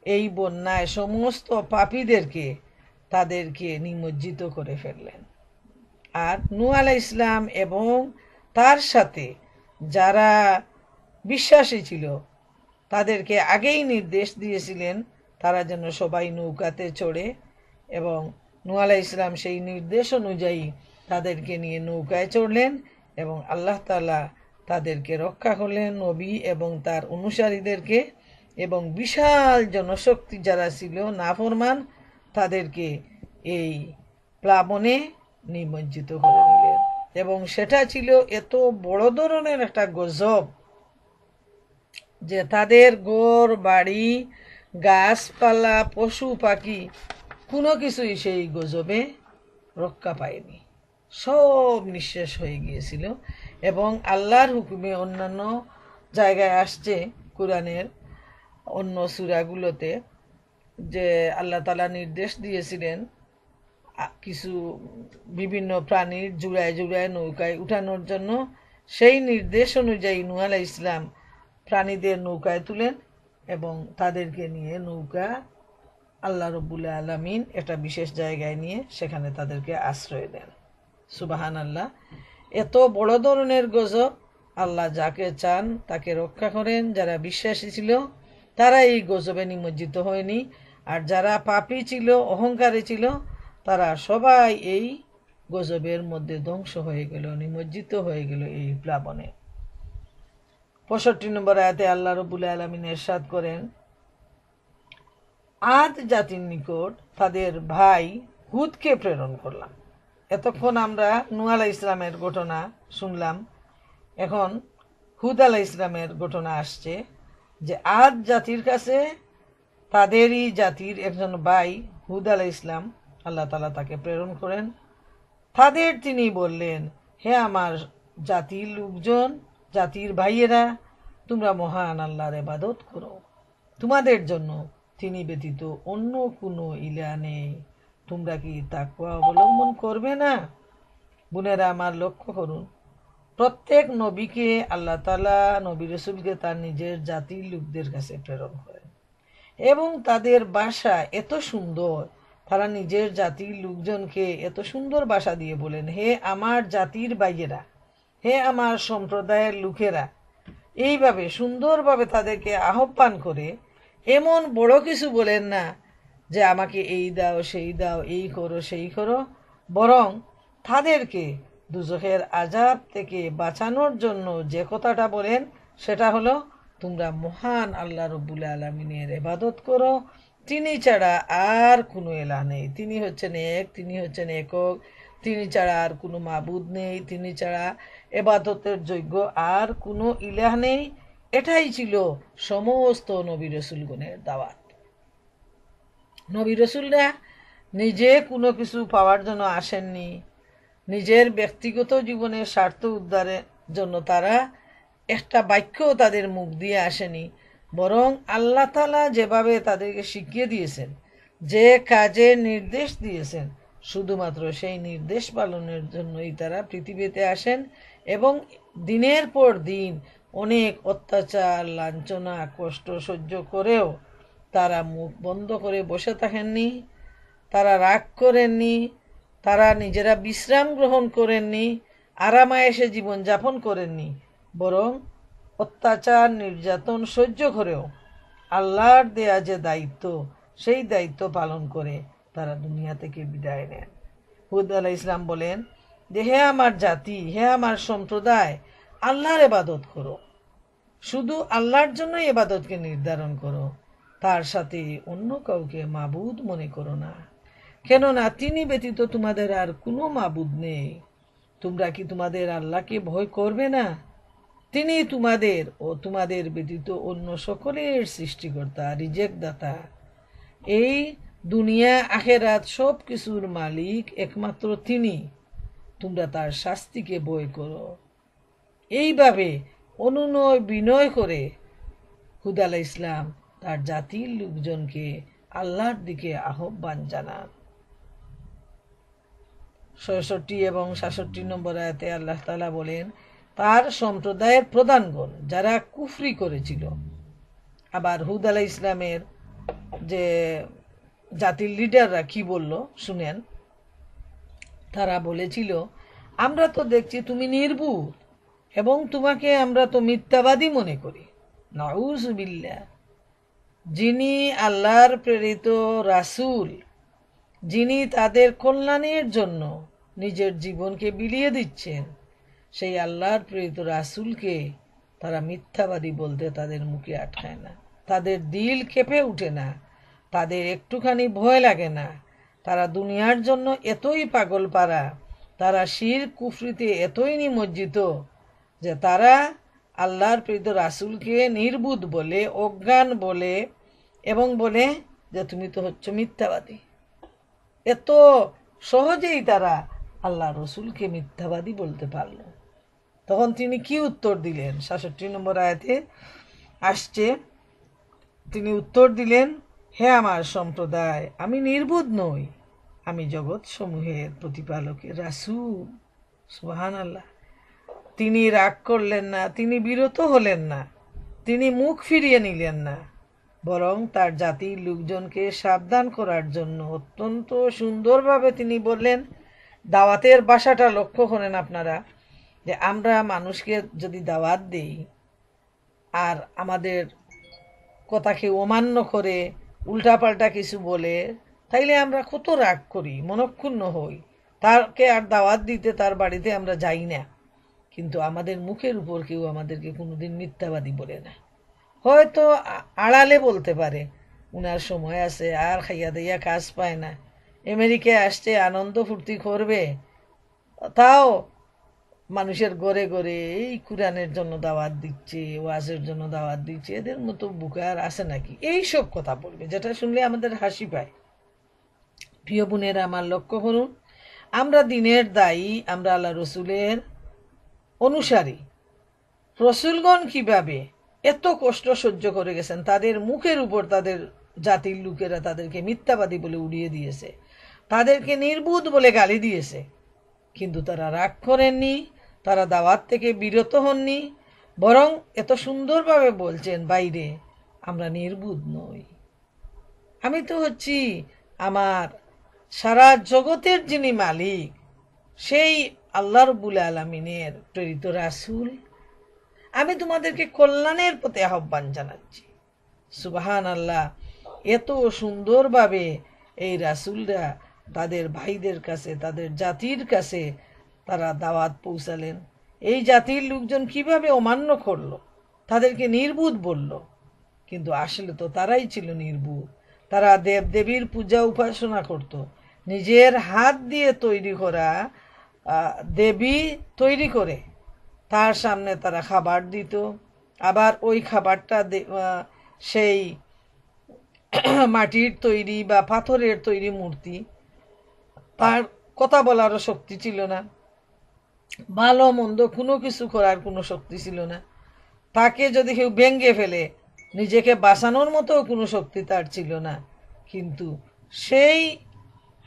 এই বন্যায় সমস্ত পাপীদেরকে তাদেরকে নিমজ্জিত করে ফেললেন। আর নূহ আলাইহিস সালাম এবং তার সাথে যারা বিশ্বাসী ছিল তাদেরকে আগেই নির্দেশ দিয়েছিলেন তারা যেন সবাই নৌকাতে চড়ে, এবং নূহ আলাইহিস সালাম সেই নির্দেশ অনুযায়ী তাদেরকে নিয়ে নৌকায় চড়লেন এবং আল্লাহ তাআলা তাদেরকে রক্ষা করলেন, নবী এবং তার অনুসারীদেরকে, এবং বিশাল জনশক্তি যারা ছিল নাফরমান তাদেরকে এই প্লাবনে নিমজ্জিত করে নিলেন। এবং সেটা ছিল এত বড় ধরনের একটা গজব যে তাদের ঘর বাড়ি, গাছপালা, পশু পাখি কোনো কিছুই সেই গজবে রক্ষা পায়নি, সব নিঃশেষ হয়ে গিয়েছিল। এবং আল্লাহর হুকুমে অন্যান্য জায়গায় আসছে কোরআনের অন্য সূরাগুলোতে যে আল্লাহ তাআলা নির্দেশ দিয়েছিলেন কিছু বিভিন্ন প্রাণীর জুড়ায় জুড়ায় নৌকায় উঠানোর জন্য। সেই নির্দেশ অনুযায়ী নূহ আলাইহিস সালাম প্রাণীদের নৌকায় তুলেন এবং তাদেরকে নিয়ে নৌকা আল্লাহ রাব্বুল আলামিন একটা বিশেষ জায়গায় নিয়ে সেখানে তাদেরকে আশ্রয় দেন। সুবহানাল্লাহ, এত বড় ধরনের গজব আল্লাহ যাকে চান তাকে রক্ষা করেন। যারা বিশ্বাসী ছিল তারা এই গজবে নিমজ্জিত হয়নি, আর যারা পাপী ছিল, অহংকারী ছিল, তারা সবাই এই গজবের মধ্যে ধ্বংস হয়ে গেল, নিমজ্জিত হয়ে গেল এই প্লাবনে। 65 নম্বর আয়াতে আল্লাহ রাব্বুল আলামিন ইরশাদ করেন, আদ জাতির নিকট তাদের ভাই হুদকে প্রেরণ করলাম। এতক্ষণ আমরা নূহ আলাইহিস সালামের ঘটনা শুনলাম, এখন হুদ আলাইহিস সালামের ঘটনা আসছে যে আদ জাতির কাছে তাদেরই জাতির একজন ভাই হুদ আলাইহিস সালাম, আল্লাহ তাআলা তাকে প্রেরণ করেন। তাদের তিনি বললেন, হে আমার জাতির লোকজন, জাতির ভাইয়েরা, তোমরা মহান আল্লাহর ইবাদত করো। তোমাদের জন্য তিনি ব্যতীত অন্য কোনো ইলাহ নেই। তোমরা কি তাকওয়া অবলম্বন করবে না? বোনেরা আমার, লক্ষ্য করুন, প্রত্যেক নবীকে আল্লাহ তাআলা, নবী রাসূলকে তার নিজের জাতির লোকদের কাছে প্রেরণ করেন, এবং তাদের ভাষা এত সুন্দর, তারা নিজের জাতির লোকজনকে এত সুন্দর ভাষা দিয়ে বলেন, হে আমার জাতির ভাইয়েরা, হে আমার সম্প্রদায়ের লোকেরা। এইভাবে সুন্দরভাবে তাদেরকে আহ্বান করে এমন বড় কিছু বলেন না যে আমাকে এই দাও, সেই দাও, এই করো, সেই করো, বরং তাদেরকে দুজখের আযাব থেকে বাঁচানোর জন্য যে কথাটা বলেন সেটা হলো, তোমরা মহান আল্লাহ রাব্বুল আলামিনের ইবাদত করো। তিনি ছাড়া আর কোনো ইলাহ নেই। তিনি হচ্ছেন এক, তিনি হচ্ছেন একক, তিনি ছাড়া আর কোনো মাবুদ নেই, তিনি ছাড়া ইবাদতের যোগ্য আর কোনো ইলাহ নেই। এটাই ছিল সমস্ত নবী রাসূলগণের দাওয়াত। নবী রাসূলরা নিজে কোনো কিছু পাওয়ার জন্য আসেননি, নিজের ব্যক্তিগত জীবনের স্বার্থ উদ্ধারের জন্য তারা একটা বাক্যও তাদের মুখ দিয়ে আসেনি, বরং আল্লাহ তাআলা যেভাবে তাদেরকে শিখিয়ে দিয়েছেন, যে কাজের নির্দেশ দিয়েছেন, শুধুমাত্র সেই নির্দেশ পালনের জন্যই তারা পৃথিবীতে আসেন, এবং দিনের পর দিন অনেক অত্যাচার, লাঞ্ছনা, কষ্ট সহ্য করেও তারা মুখ বন্ধ করে বসে থাকেননি, তারা রাগ করেননি, তারা নিজেরা বিশ্রাম গ্রহণ করেননি, আরামায়েশে জীবনযাপন করেননি, বরং অত্যাচার, নির্যাতন সহ্য করেও আল্লাহর দেয়া যে দায়িত্ব, সেই দায়িত্ব পালন করে তারা দুনিয়া থেকে বিদায় নেন। হুদ আলাইহিস সালাম বলেন যে, হে আমার জাতি, হে আমার সম্প্রদায়, আল্লাহর ইবাদত করো, শুধু আল্লাহর জন্য ইবাদতকে নির্ধারণ করো, তার সাথে অন্য কাউকে মাবুদ মনে করো না, কেননা তিনি ব্যতীত তোমাদের আর কোনো মাবুদ নেই। তোমরা কি তোমাদের আল্লাহকে ভয় করবে না? তিনি তোমাদের ও তোমাদের ব্যতীত অন্য সকলের সৃষ্টিকর্তা, রিজেক দাতা। এই দুনিয়া আখেরাত সব কিছুর মালিক একমাত্র তিনি। তোমরা তার শাস্তিকে ভয় করো। এইভাবে অনুনয় বিনয় করে হুদ আলাইহিস সালাম তার জাতির লোকজনকে আল্লাহর দিকে আহ্বান জানান। ৬৬ এবং ৬৭ নম্বর আয়াতে আল্লাহ তাআলা বলেন, তার সম্প্রদায়ের প্রধানগণ যারা কুফরি করেছিল। আবার হুদ আলাইহিস সালামের যে জাতির লিডাররা কি বলল শুনেন। তারা বলেছিল, আমরা তো দেখছি তুমি নির্বুধ, এবং তোমাকে আমরা তো মিথ্যাবাদী মনে করি। নাউযুবিল্লাহ। যিনি আল্লাহর প্রেরিত রাসূল, যিনি তাদের কল্যাণের জন্য নিজের জীবনকে বিলিয়ে দিচ্ছেন, সেই আল্লাহর প্রেরিত রাসূলকে তারা মিথ্যাবাদী বলতে তাদের মুখে আটকায় না, তাদের দিল কেঁপে উঠে না, তাদের একটুখানি ভয় লাগে না। তারা দুনিয়ার জন্য এতই পাগল পারা, তারা শিরক কুফরিতে এতই নিমজ্জিত যে তারা আল্লাহর প্রেরিত রাসূলকে নির্বুধ বলে, অজ্ঞান বলে, এবং বলে যে তুমি তো হচ্ছ মিথ্যাবাদী। এত সহজেই তারা আল্লাহ রসুলকে মিথ্যাবাদী বলতে পারল। তখন তিনি কি উত্তর দিলেন? ৬৭ নম্বর আয়াতে আসছে, তিনি উত্তর দিলেন, হে আমার সম্প্রদায়, আমি নির্বুধ নই, আমি জগৎ সমূহের প্রতিপালকের রাসূল। সুবহানাল্লাহ। তিনি রাগ করলেন না, তিনি বিরত হলেন না, তিনি মুখ ফিরিয়ে নিলেন না, বরং তার জাতির লোকজনকে সাবধান করার জন্য অত্যন্ত সুন্দরভাবে তিনি বললেন। দাওয়াতের ভাষাটা লক্ষ্য করেন আপনারা, যে আমরা মানুষকে যদি দাওয়াত দেই আর আমাদের কথাকে অমান্য করে উল্টাপাল্টা কিছু বলে, তাইলে আমরা কত রাগ করি, মনক্ষুণ্ণ হই, তাকে আর দাওয়াত দিতে তার বাড়িতে আমরা যাই না। কিন্তু আমাদের মুখের উপর কেউ আমাদেরকে কোনোদিন মিথ্যাবাদী বলে না। হয়তো আড়ালে বলতে পারে উনার সময় আছে, আর খাইয়া দাইয়া কাজ পায় না, আমেরিকায় আসছে আনন্দ ফুর্তি করবে, তাও মানুষের ঘরে ঘরে এই কোরআনের জন্য দাওয়াত দিচ্ছে, ওয়াজের জন্য দাওয়াত দিচ্ছে, এদের মতো বুকার আছে নাকি, এই সব কথা বলবে, যেটা শুনলে আমাদের হাসি পায়। প্রিয় বোনেরা, আমার লক্ষ্য করুন, আমরা দিনের দায়ী, আমরা আল্লাহ রসুলের অনুসারী। রসুলগণ কিভাবে এত কষ্ট সহ্য করে গেছেন, তাদের মুখের উপর তাদের জাতির লোকেরা তাদেরকে মিথ্যাবাদী বলে উড়িয়ে দিয়েছে, তাদেরকে নির্বুধ বলে গালি দিয়েছে, কিন্তু তারা রাগ করেননি, তারা দাওয়াত থেকে বিরত হননি, বরং এত সুন্দরভাবে বলছেন বাইরে, আমরা নির্বুধ নই, আমি তো হচ্ছি আমার সারা জগতের যিনি মালিক, সেই আল্লাহ রব্বুল আলামিনের প্রেরিত রাসূল, আমি তোমাদেরকে কল্যাণের পথে আহ্বান জানাচ্ছি। সুবহান আল্লাহ, এত সুন্দরভাবে এই রাসূলরা তাদের ভাইদের কাছে, তাদের জাতির কাছে তারা দাওয়াত পৌঁছালেন। এই জাতির লোকজন কিভাবে অমান্য করলো, তাদেরকে নির্বুধ বলল, কিন্তু আসলে তো তারাই ছিল নির্বুধ। তারা দেবদেবীর পূজা উপাসনা করত, নিজের হাত দিয়ে তৈরি করা দেবী তৈরি করে তার সামনে তারা খাবার দিত, আবার ওই খাবারটা সেই মাটির তৈরি বা পাথরের তৈরি মূর্তি, তার কথা বলারও শক্তি ছিল না, ভালো মন্দ কোনো কিছু করার কোনো শক্তি ছিল না, তাকে যদি কেউ ভেঙে ফেলে নিজেকে বাঁচানোর মতো কোনো শক্তি তার ছিল না। কিন্তু সেই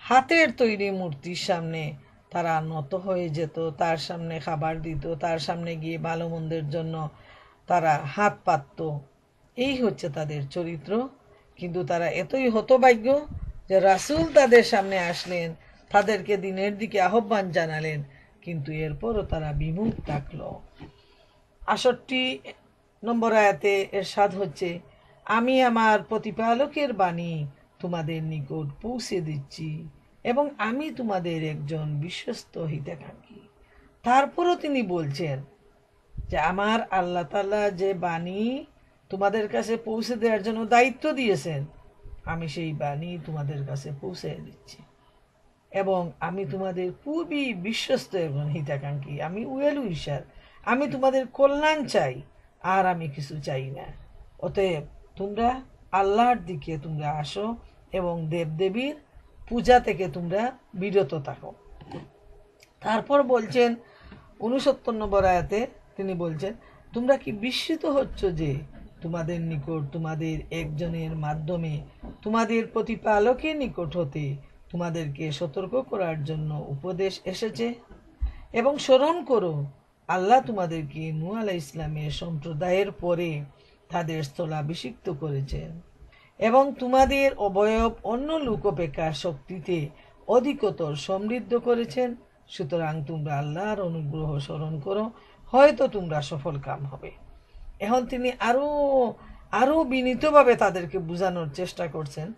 হাতের তৈরি মূর্তির সামনে তারা নত হয়ে যেত, তার সামনে খাবার দিত, তার সামনে গিয়ে ভালো মন্দের জন্য তারা হাত পাতত। এই হচ্ছে তাদের চরিত্র। কিন্তু তারা এতই হতভাগ্য যে রাসূল তাদের সামনে আসলেন, তাদেরকে দিনের দিকে আহ্বান জানালেন, কিন্তু এরপরও তারা বিমুখ থাকল। ৬৮ নম্বর আয়াতে এরশাদ হচ্ছে, আমি আমার প্রতিপালকের বাণী তোমাদের নিকট পৌঁছে দিচ্ছি এবং আমি তোমাদের একজন বিশ্বস্ত হিতাকাঙ্ক্ষী। তারপরও তিনি বলছেন যে আমার আল্লাহ তাআলা যে বাণী তোমাদের কাছে পৌঁছে দেওয়ার জন্য দায়িত্ব দিয়েছেন, আমি সেই বাণী তোমাদের কাছে পৌঁছে দিচ্ছি এবং আমি তোমাদের খুবই বিশ্বস্ত একজন হিতাকাঙ্ক্ষী, আমি ওয়েল উইশার, আমি তোমাদের কল্যাণ চাই, আর আমি কিছু চাই না। অতএব তোমরা আল্লাহর দিকে তোমরা আসো এবং দেবদেবীর পূজা থেকে তোমরা বিরত থাকো। তারপর বলছেন ৬৯ নম্বর আয়াতে তিনি বলছেন, তোমরা কি বিস্মিত হচ্ছ যে তোমাদের নিকট তোমাদের একজনের মাধ্যমে তোমাদের প্রতিপালকের নিকট হতে তোমাদেরকে সতর্ক করার জন্য উপদেশ এসেছে? এবং স্মরণ করো, আল্লাহ তোমাদেরকে নূহ আলাইহিস সালামের সম্প্রদায়ের পরে তাদের স্থলাভিষিক্ত করেছেন এবং তোমাদের অবয়ব অন্য লোক অপেক্ষা শক্তিতে অধিকতর সমৃদ্ধ করেছেন। সুতরাং তোমরা আল্লাহর অনুগ্রহ স্মরণ করো, হয়তো তোমরা সফল কাম হবে। এখন তিনি আরো বিনীতভাবে তাদেরকে বোঝানোর চেষ্টা করছেন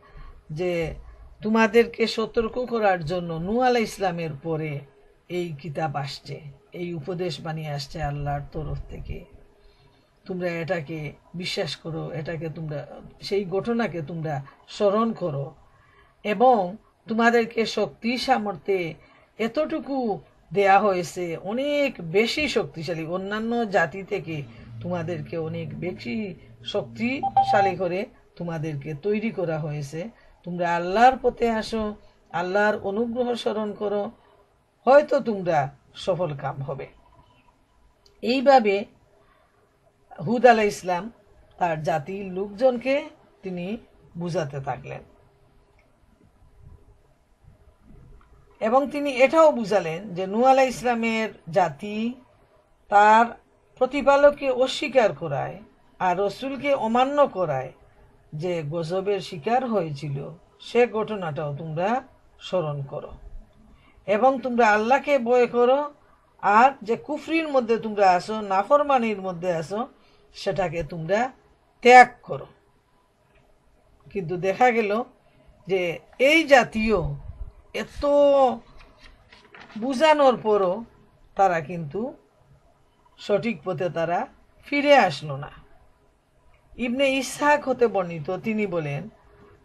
যে তোমাদেরকে সতর্ক করার জন্য নূহ আলাইহিস সালামের পরে এই কিতাব আসছে, এই উপদেশ বানিয়ে আসছে আল্লাহর তরফ থেকে, তোমরা এটাকে বিশ্বাস করো, এটাকে তোমরা সেই ঘটনাকে তোমরা স্মরণ করো এবং তোমাদেরকে শক্তি সামর্থ্যে এতটুকু দেয়া হয়েছে, অনেক বেশি শক্তিশালী, অন্যান্য জাতি থেকে তোমাদেরকে অনেক বেশি শক্তিশালী করে তোমাদেরকে তৈরি করা হয়েছে। তোমরা আল্লাহর পথে আসো, আল্লাহর অনুগ্রহ স্মরণ করো, হয়তো তোমরা সফল কাম হবে। এইভাবে হুদ আলাইহিস সালাম তার জাতির লোকজনকে তিনি বুঝাতে থাকলেন এবং তিনি এটাও বুঝালেন যে নূহ আলাইহিস সালামের জাতি তার প্রতিপালককে অস্বীকার করায় আর রসুলকে অমান্য করায় যে গজবের শিকার হয়েছিল, সে ঘটনাটাও তোমরা স্মরণ করো এবং তোমরা আল্লাহকে ভয় করো আর যে কুফরির মধ্যে তোমরা আসো, নাফরমানির মধ্যে আসো, সেটাকে তোমরা ত্যাগ করো। কিন্তু দেখা গেল যে এই জাতীয় এত বুঝানোর পরও তারা কিন্তু সঠিক পথে তারা ফিরে আসলো না। ইবনে ইসহাক হতে বর্ণিত, তিনি বলেন,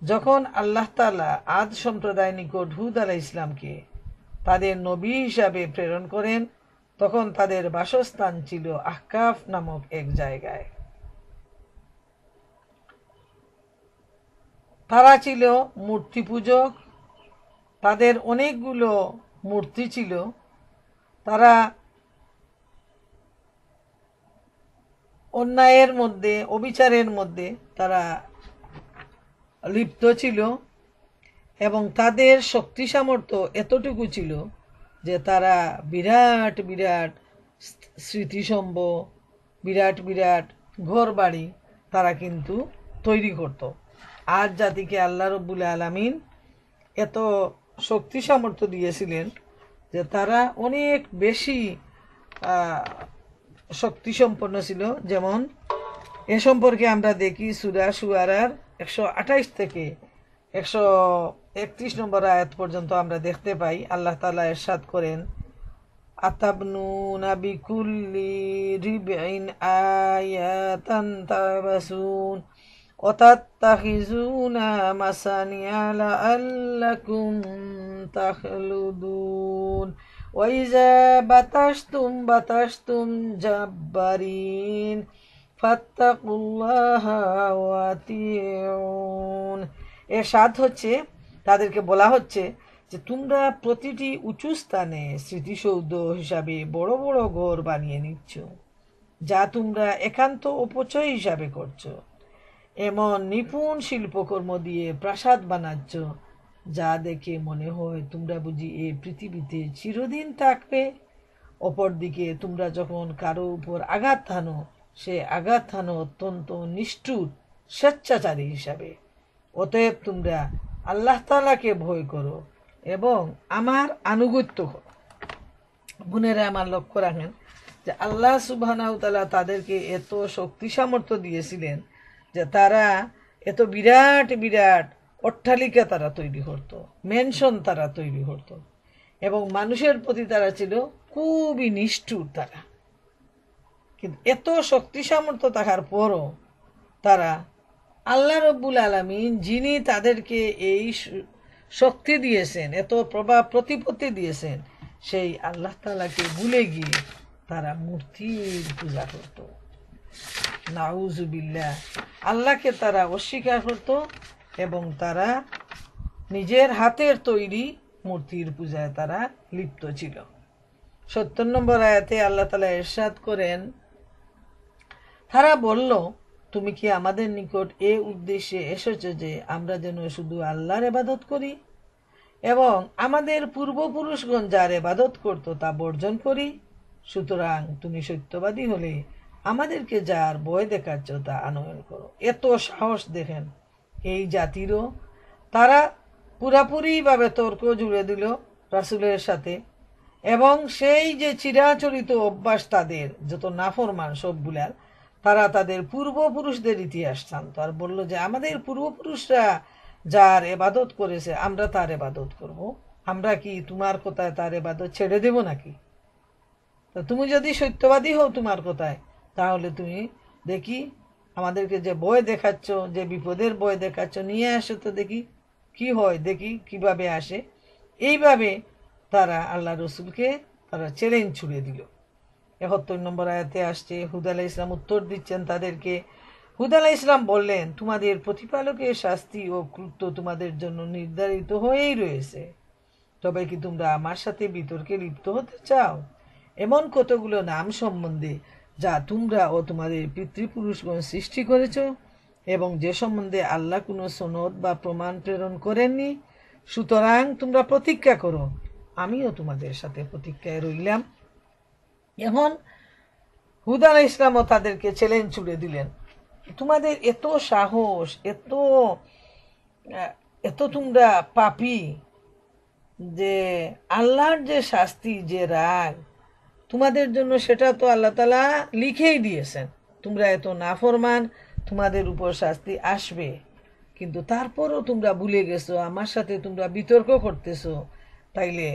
যখন আল্লাহ তাআলা আদ সম্প্রদায় নিকট হুদ আলাইহিস ইসলামকে তাদের নবী হিসাবে প্রেরণ করেন, তখন তাদের বাসস্থান ছিল আহকাফ নামক এক জায়গায়। তারা ছিল মূর্তি পূজক, তাদের অনেকগুলো মূর্তি ছিল, তারা অন্যায়ের মধ্যে, অবিচারের মধ্যে তারা লিপ্ত ছিল, এবং তাদের শক্তি সামর্থ্য এতটুকু ছিল যে তারা বিরাট বিরাট স্মৃতিস্তম্ভ, বিরাট বিরাট ঘর বাড়ি তারা কিন্তু তৈরি করত। আজ জাতিকে আল্লাহ রব্বুল আলামিন এত শক্তি সামর্থ্য দিয়েছিলেন যে তারা অনেক বেশি শক্তি সম্পন্ন ছিল। যেমন এ সম্পর্কে আমরা দেখি সূরা শুআরার 128 থেকে 131 নম্বর আয়াত পর্যন্ত আমরা দেখতে পাই, আল্লাহ তাআলা ইরশাদ করেন, আতাবনুনা বিকুল্লি রিবইন আয়াতান তাবাসুন ওয়াতাত্তাখিজুনা মাসানিয়া লাআল্লাকুম তাখলুদুন ওয়াইজা বাতাশতুম জাব্বারিন ফাত্তাকুল্লাহা ওয়াতিউন। এর সাথ হচ্ছে, তাদেরকে বলা হচ্ছে যে তোমরা প্রতিটি উঁচু স্থানে স্মৃতিসৌধ হিসাবে বড় বড় ঘর বানিয়ে নিচ্ছ, যা তোমরা একান্ত অপচয় হিসাবে করছো। এমন নিপুণ শিল্পকর্ম দিয়ে প্রাসাদ বানাচ্ছ, যা দেখে মনে হয় তোমরা বুঝি এই পৃথিবীতে চিরদিন থাকবে। অপরদিকে তোমরা যখন কারো উপর আঘাত হানো, সে আঘাত হানো অত্যন্ত নিষ্ঠুর স্বেচ্ছাচারী হিসাবে। অতএব তোমরা আল্লাহ তাআলাকে ভয় করো এবং আমার আনুগত্য করো। বোনেরা আমার, লক্ষ্য রাখেন যে আল্লাহ সুবহানাহু ওয়া তাআলা তাদেরকে এত শক্তি সামর্থ্য দিয়েছিলেন যে তারা এত বিরাট বিরাট অট্টালিকা তারা তৈরি করত, ম্যানশন তারা তৈরি করত, এবং মানুষের প্রতি তারা ছিল খুবই নিষ্ঠুর। তারা কিন্তু এত শক্তি সামর্থ্য থাকার পরও তারা আল্লাহ রব্বুল আলামিন, যিনি তাদেরকে এই শক্তি দিয়েছেন, এত প্রভাব প্রতিপত্তি দিয়েছেন, সেই আল্লাহ তাআলাকে ভুলে গিয়ে তারা মূর্তির পূজা করত। নাউজুবিল্লাহ। আল্লাহকে তারা অস্বীকার করত এবং তারা নিজের হাতের তৈরি মূর্তির পূজায় তারা লিপ্ত ছিল। 70 নম্বর আয়াতে আল্লাহ তাআলা ইরশাদ করেন, তারা বলল, তুমি কি আমাদের নিকট এ উদ্দেশ্যে এসেছো যে আমরা যেন শুধু আল্লাহর ইবাদত করি এবং আমাদের পূর্বপুরুষগণ যার ইবাদত করত তা বর্জন করি? সুতরাং তুমি সত্যবাদী হলে আমাদেরকে যার ভয় দেখাচ্ছ তা আনয়ন করো। এত সাহস দেখেন এই জাতিরও। তারা পুরাপুরিভাবে তর্ক জুড়ে দিল রাসূলের সাথে, এবং সেই যে চিরাচরিত অভ্যাস তাদের, যত নাফরমান সবগুলার, তারা তাদের পূর্বপুরুষদের ইতিহাস জানত আর বলল যে আমাদের পূর্বপুরুষরা যার ইবাদত করেছে আমরা তার ইবাদত করব। আমরা কি তোমার কথায় তার ইবাদত ছেড়ে দেব নাকি? তো তুমি যদি সত্যবাদী হও তোমার কথায়, তাহলে তুমি দেখি আমাদেরকে যে ভয় দেখাচ্ছ, যে বিপদের ভয় দেখাচ্ছ, নিয়ে আসো তো দেখি কি হয়, দেখি কিভাবে আসে। এইভাবে তারা আল্লাহ রসুলকে তারা চ্যালেঞ্জ ছুড়ে দিল। 71 নম্বর আয়াতে আসছে, হুদ আলাইহিস ইসলাম উত্তর দিচ্ছেন তাদেরকে। হুদ আলাইহিস ইসলাম বললেন, তোমাদের প্রতিপালকের শাস্তি ও ক্রুদ্ধ তোমাদের জন্য নির্ধারিত হয়েই রয়েছে। তবে কি তোমরা আমার সাথে বিতর্কে লিপ্ত হতে চাও এমন কতগুলো নাম সম্বন্ধে যা তোমরা ও তোমাদের পিতৃপুরুষগণ সৃষ্টি করেছ এবং যে সম্বন্ধে আল্লাহ কোনো সনদ বা প্রমাণ প্রেরণ করেননি? সুতরাং তোমরা প্রতিজ্ঞা করো, আমিও তোমাদের সাথে প্রতিজ্ঞায় রইলাম। এখন হুদ আলাইহিস ইসলামও তাদেরকে চ্যালেঞ্জ ছুড়ে দিলেন, তোমাদের এত সাহস, এত তোমরা পাপী যে আল্লাহর যে শাস্তি, যে রাগ তোমাদের জন্য সেটা তো আল্লাহ তাআলা লিখেই দিয়েছেন, তোমরা এত নাফরমান, তোমাদের উপর শাস্তি আসবে। কিন্তু তারপরও তোমরা ভুলে গেছো, আমার সাথে তোমরা বিতর্ক করতেছো। তাইলে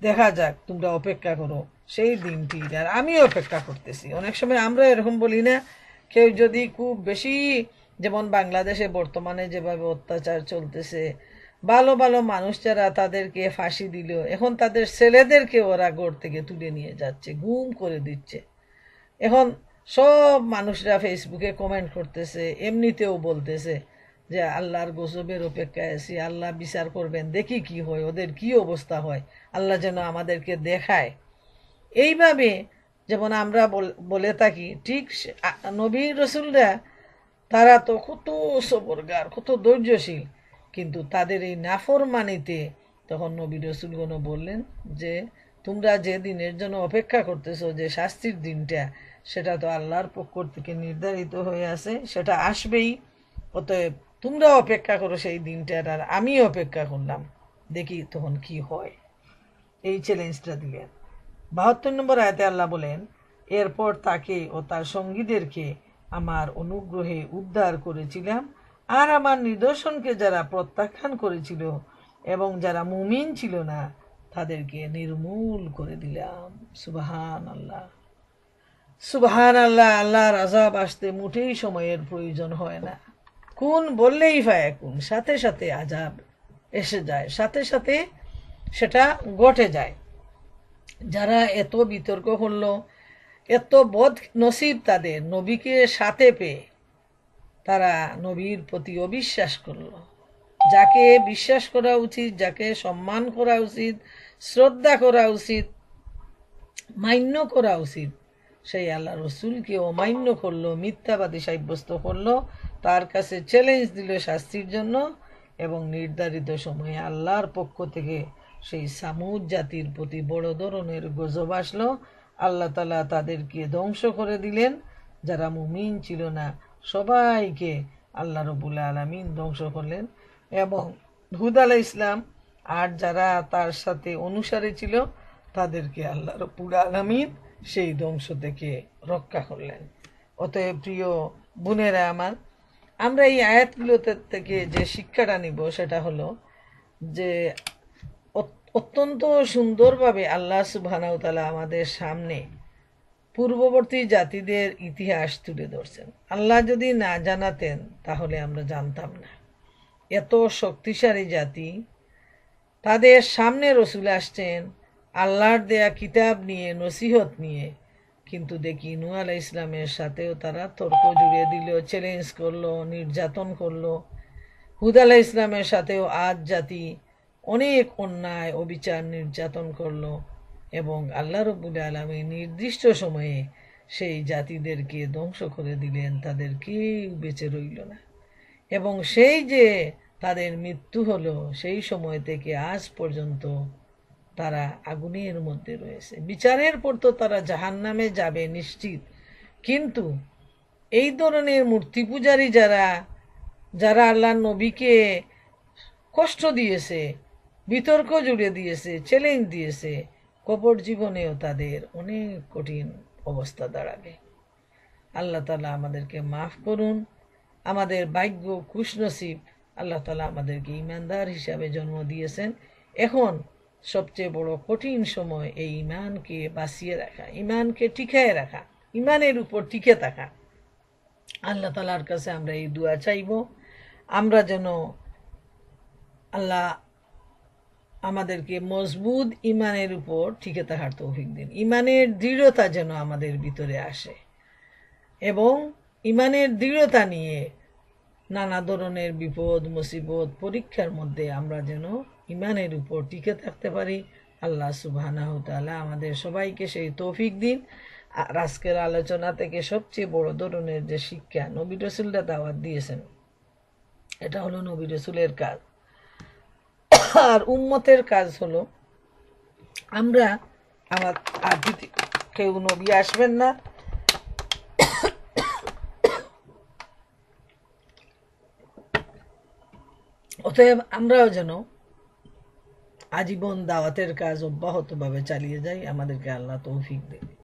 দেখা যাক, তোমরা অপেক্ষা করো সেই দিনটির। আর আমি অপেক্ষা করতেছি। অনেক সময় আমরা এরকম বলি না, কেউ যদি খুব বেশি, যেমন বাংলাদেশে বর্তমানে যেভাবে অত্যাচার চলতেছে, ভালো ভালো মানুষ যারা তাদেরকে ফাঁসি দিল, এখন তাদের ছেলেদেরকে ওরা ঘর থেকে তুলে নিয়ে যাচ্ছে, গুম করে দিচ্ছে। এখন সব মানুষরা ফেসবুকে কমেন্ট করতেছে, এমনিতেও বলতেছে যে আল্লাহর গজবের অপেক্ষায় আছি, আল্লাহ বিচার করবেন, দেখি কি হয়, ওদের কি অবস্থা হয়, আল্লাহ যেন আমাদেরকে দেখায়। এইভাবে যেমন আমরা বলে থাকি, ঠিক নবী রসুলরা তারা তো কত সবরগার, কত ধৈর্যশীল, কিন্তু তাদের এই নাফরমানিতে তখন নবী রসুলগণ বললেন যে তোমরা যে দিনের জন্য অপেক্ষা করতেছো, যে শাস্তির দিনটা, সেটা তো আল্লাহর পক্ষ থেকে নির্ধারিত হয়ে আছে, সেটা আসবেই। অতএব তোমরা অপেক্ষা করো সেই দিনটার, আর আমি অপেক্ষা করলাম, দেখি তখন কি হয়। এই চ্যালেঞ্জটা দিলেন। 72 নম্বর আয়াতে আল্লাহ বলেন, এরপর তাকে ও তার সঙ্গীদেরকে আমার অনুগ্রহে উদ্ধার করেছিলাম, আর আমার নিদর্শনকে যারা প্রত্যাখ্যান করেছিল এবং যারা মুমিন ছিল না তাদেরকে নির্মূল করে দিলাম। সুবহান আল্লাহ, সুবহান আল্লাহ। আল্লাহর আযাব আসতে মোটেই সময়ের প্রয়োজন হয় না। কোন বললেই ফায়াকুন, সাথে সাথে আযাব এসে যায়, সাথে সাথে সেটা ঘটে যায়। যারা এত বিতর্ক করলো, এত বদ নসিব তাদের, নবীকে সাথে পেয়ে তারা নবীর প্রতি অবিশ্বাস করলো। যাকে বিশ্বাস করা উচিত, যাকে সম্মান করা উচিত, শ্রদ্ধা করা উচিত, মান্য করা উচিত, সেই আল্লাহ রসুলকে অমান্য করলো, মিথ্যাবাদী সাব্যস্ত করলো, তার কাছে চ্যালেঞ্জ দিল শাস্তির জন্য, এবং নির্ধারিত সময়ে আল্লাহর পক্ষ থেকে সেই সামুদ জাতির প্রতি বড় ধরনের গজব আসলো। আল্লাহ তাআলা তাদেরকে ধ্বংস করে দিলেন। যারা মুমিন ছিল না সবাইকে আল্লাহ রব্বুল আলামিন ধ্বংস করলেন, এবং হুদ আলাইহিস ইসলাম আর যারা তার সাথে অনুসারী ছিল তাদেরকে আল্লাহ রব্বুল আলামিন সেই ধ্বংস থেকে রক্ষা করলেন। অতএব প্রিয় বোনেরা আমার, আমরা এই আয়াতগুলোতে থেকে যে শিক্ষাটা নিব সেটা হলো যে অত্যন্ত সুন্দরভাবে আল্লাহ সুবহানাহু ওয়া তাআলা আমাদের সামনে পূর্ববর্তী জাতিদের ইতিহাস তুলে ধরছেন। আল্লাহ যদি না জানাতেন তাহলে আমরা জানতাম না। এত শক্তিশালী জাতি, তাদের সামনে রসুল আসছেন আল্লাহর দেয়া কিতাব নিয়ে, নসিহত নিয়ে, কিন্তু দেখি নূহ আলাইহিস ইসলামের সাথেও তারা তর্ক জুড়ে দিল, চ্যালেঞ্জ করলো, নির্যাতন করলো। হুদ আলাইহিস ইসলামের সাথেও আজ জাতি অনেক অন্যায়, অবিচার, নির্যাতন করলো, এবং আল্লাহ রব্বুল আলামিন নির্দিষ্ট সময়ে সেই জাতিদেরকে ধ্বংস করে দিলেন, তাদের কেউ বেঁচে রইল না। এবং সেই যে তাদের মৃত্যু হলো, সেই সময় থেকে আজ পর্যন্ত তারা আগুনের মধ্যে রয়েছে। বিচারের পর তো তারা জাহান্নামে যাবে নিশ্চিত, কিন্তু এই ধরনের মূর্তি পূজারী যারা যারা আল্লাহর নবীকে কষ্ট দিয়েছে, বিতর্ক জুড়ে দিয়েছে, চ্যালেঞ্জ দিয়েছে, কবর জীবনেও তাদের অনেক কঠিন অবস্থা দাঁড়াবে। আল্লাহ তাআলা আমাদেরকে মাফ করুন। আমাদের ভাগ্য খুশনসিব, আল্লাহ তাআলা আমাদেরকে ঈমানদার হিসাবে জন্ম দিয়েছেন। এখন সবচেয়ে বড় কঠিন সময় এই ঈমানকে বাঁচিয়ে রাখা, ঈমানকে টিকায় রাখা, ঈমানের উপর টিকে থাকা। আল্লাহ তাআলার কাছে আমরা এই দোয়া চাইব, আমরা যেন আল্লাহ আমাদেরকে মজবুত ঈমানের উপর টিকে থাকার তৌফিক দিন। ঈমানের দৃঢ়তা যেন আমাদের ভিতরে আসে, এবং ঈমানের দৃঢ়তা নিয়ে নানা ধরনের বিপদ, মুসিবত, পরীক্ষার মধ্যে আমরা যেন ঈমানের উপর টিকে থাকতে পারি। আল্লাহ সুবহানাহু ওয়া তাআলা আমাদের সবাইকে সেই তৌফিক দিন। আর আজকের আলোচনা থেকে সবচেয়ে বড় ধরনের যে শিক্ষা নবী রাসূলরা দাওয়াত দিয়েছেন, এটা হলো নবী রাসূলের কাজ। আর উম্মতের কাজ হলো, আমরা আমার আর কেউ নবী আসবেন না, অতএব আমরাও যেন আজীবন দাওয়াতের কাজ অব্যাহতভাবে চালিয়ে যাই। আমাদেরকে আল্লাহ তৌফিক দেবে।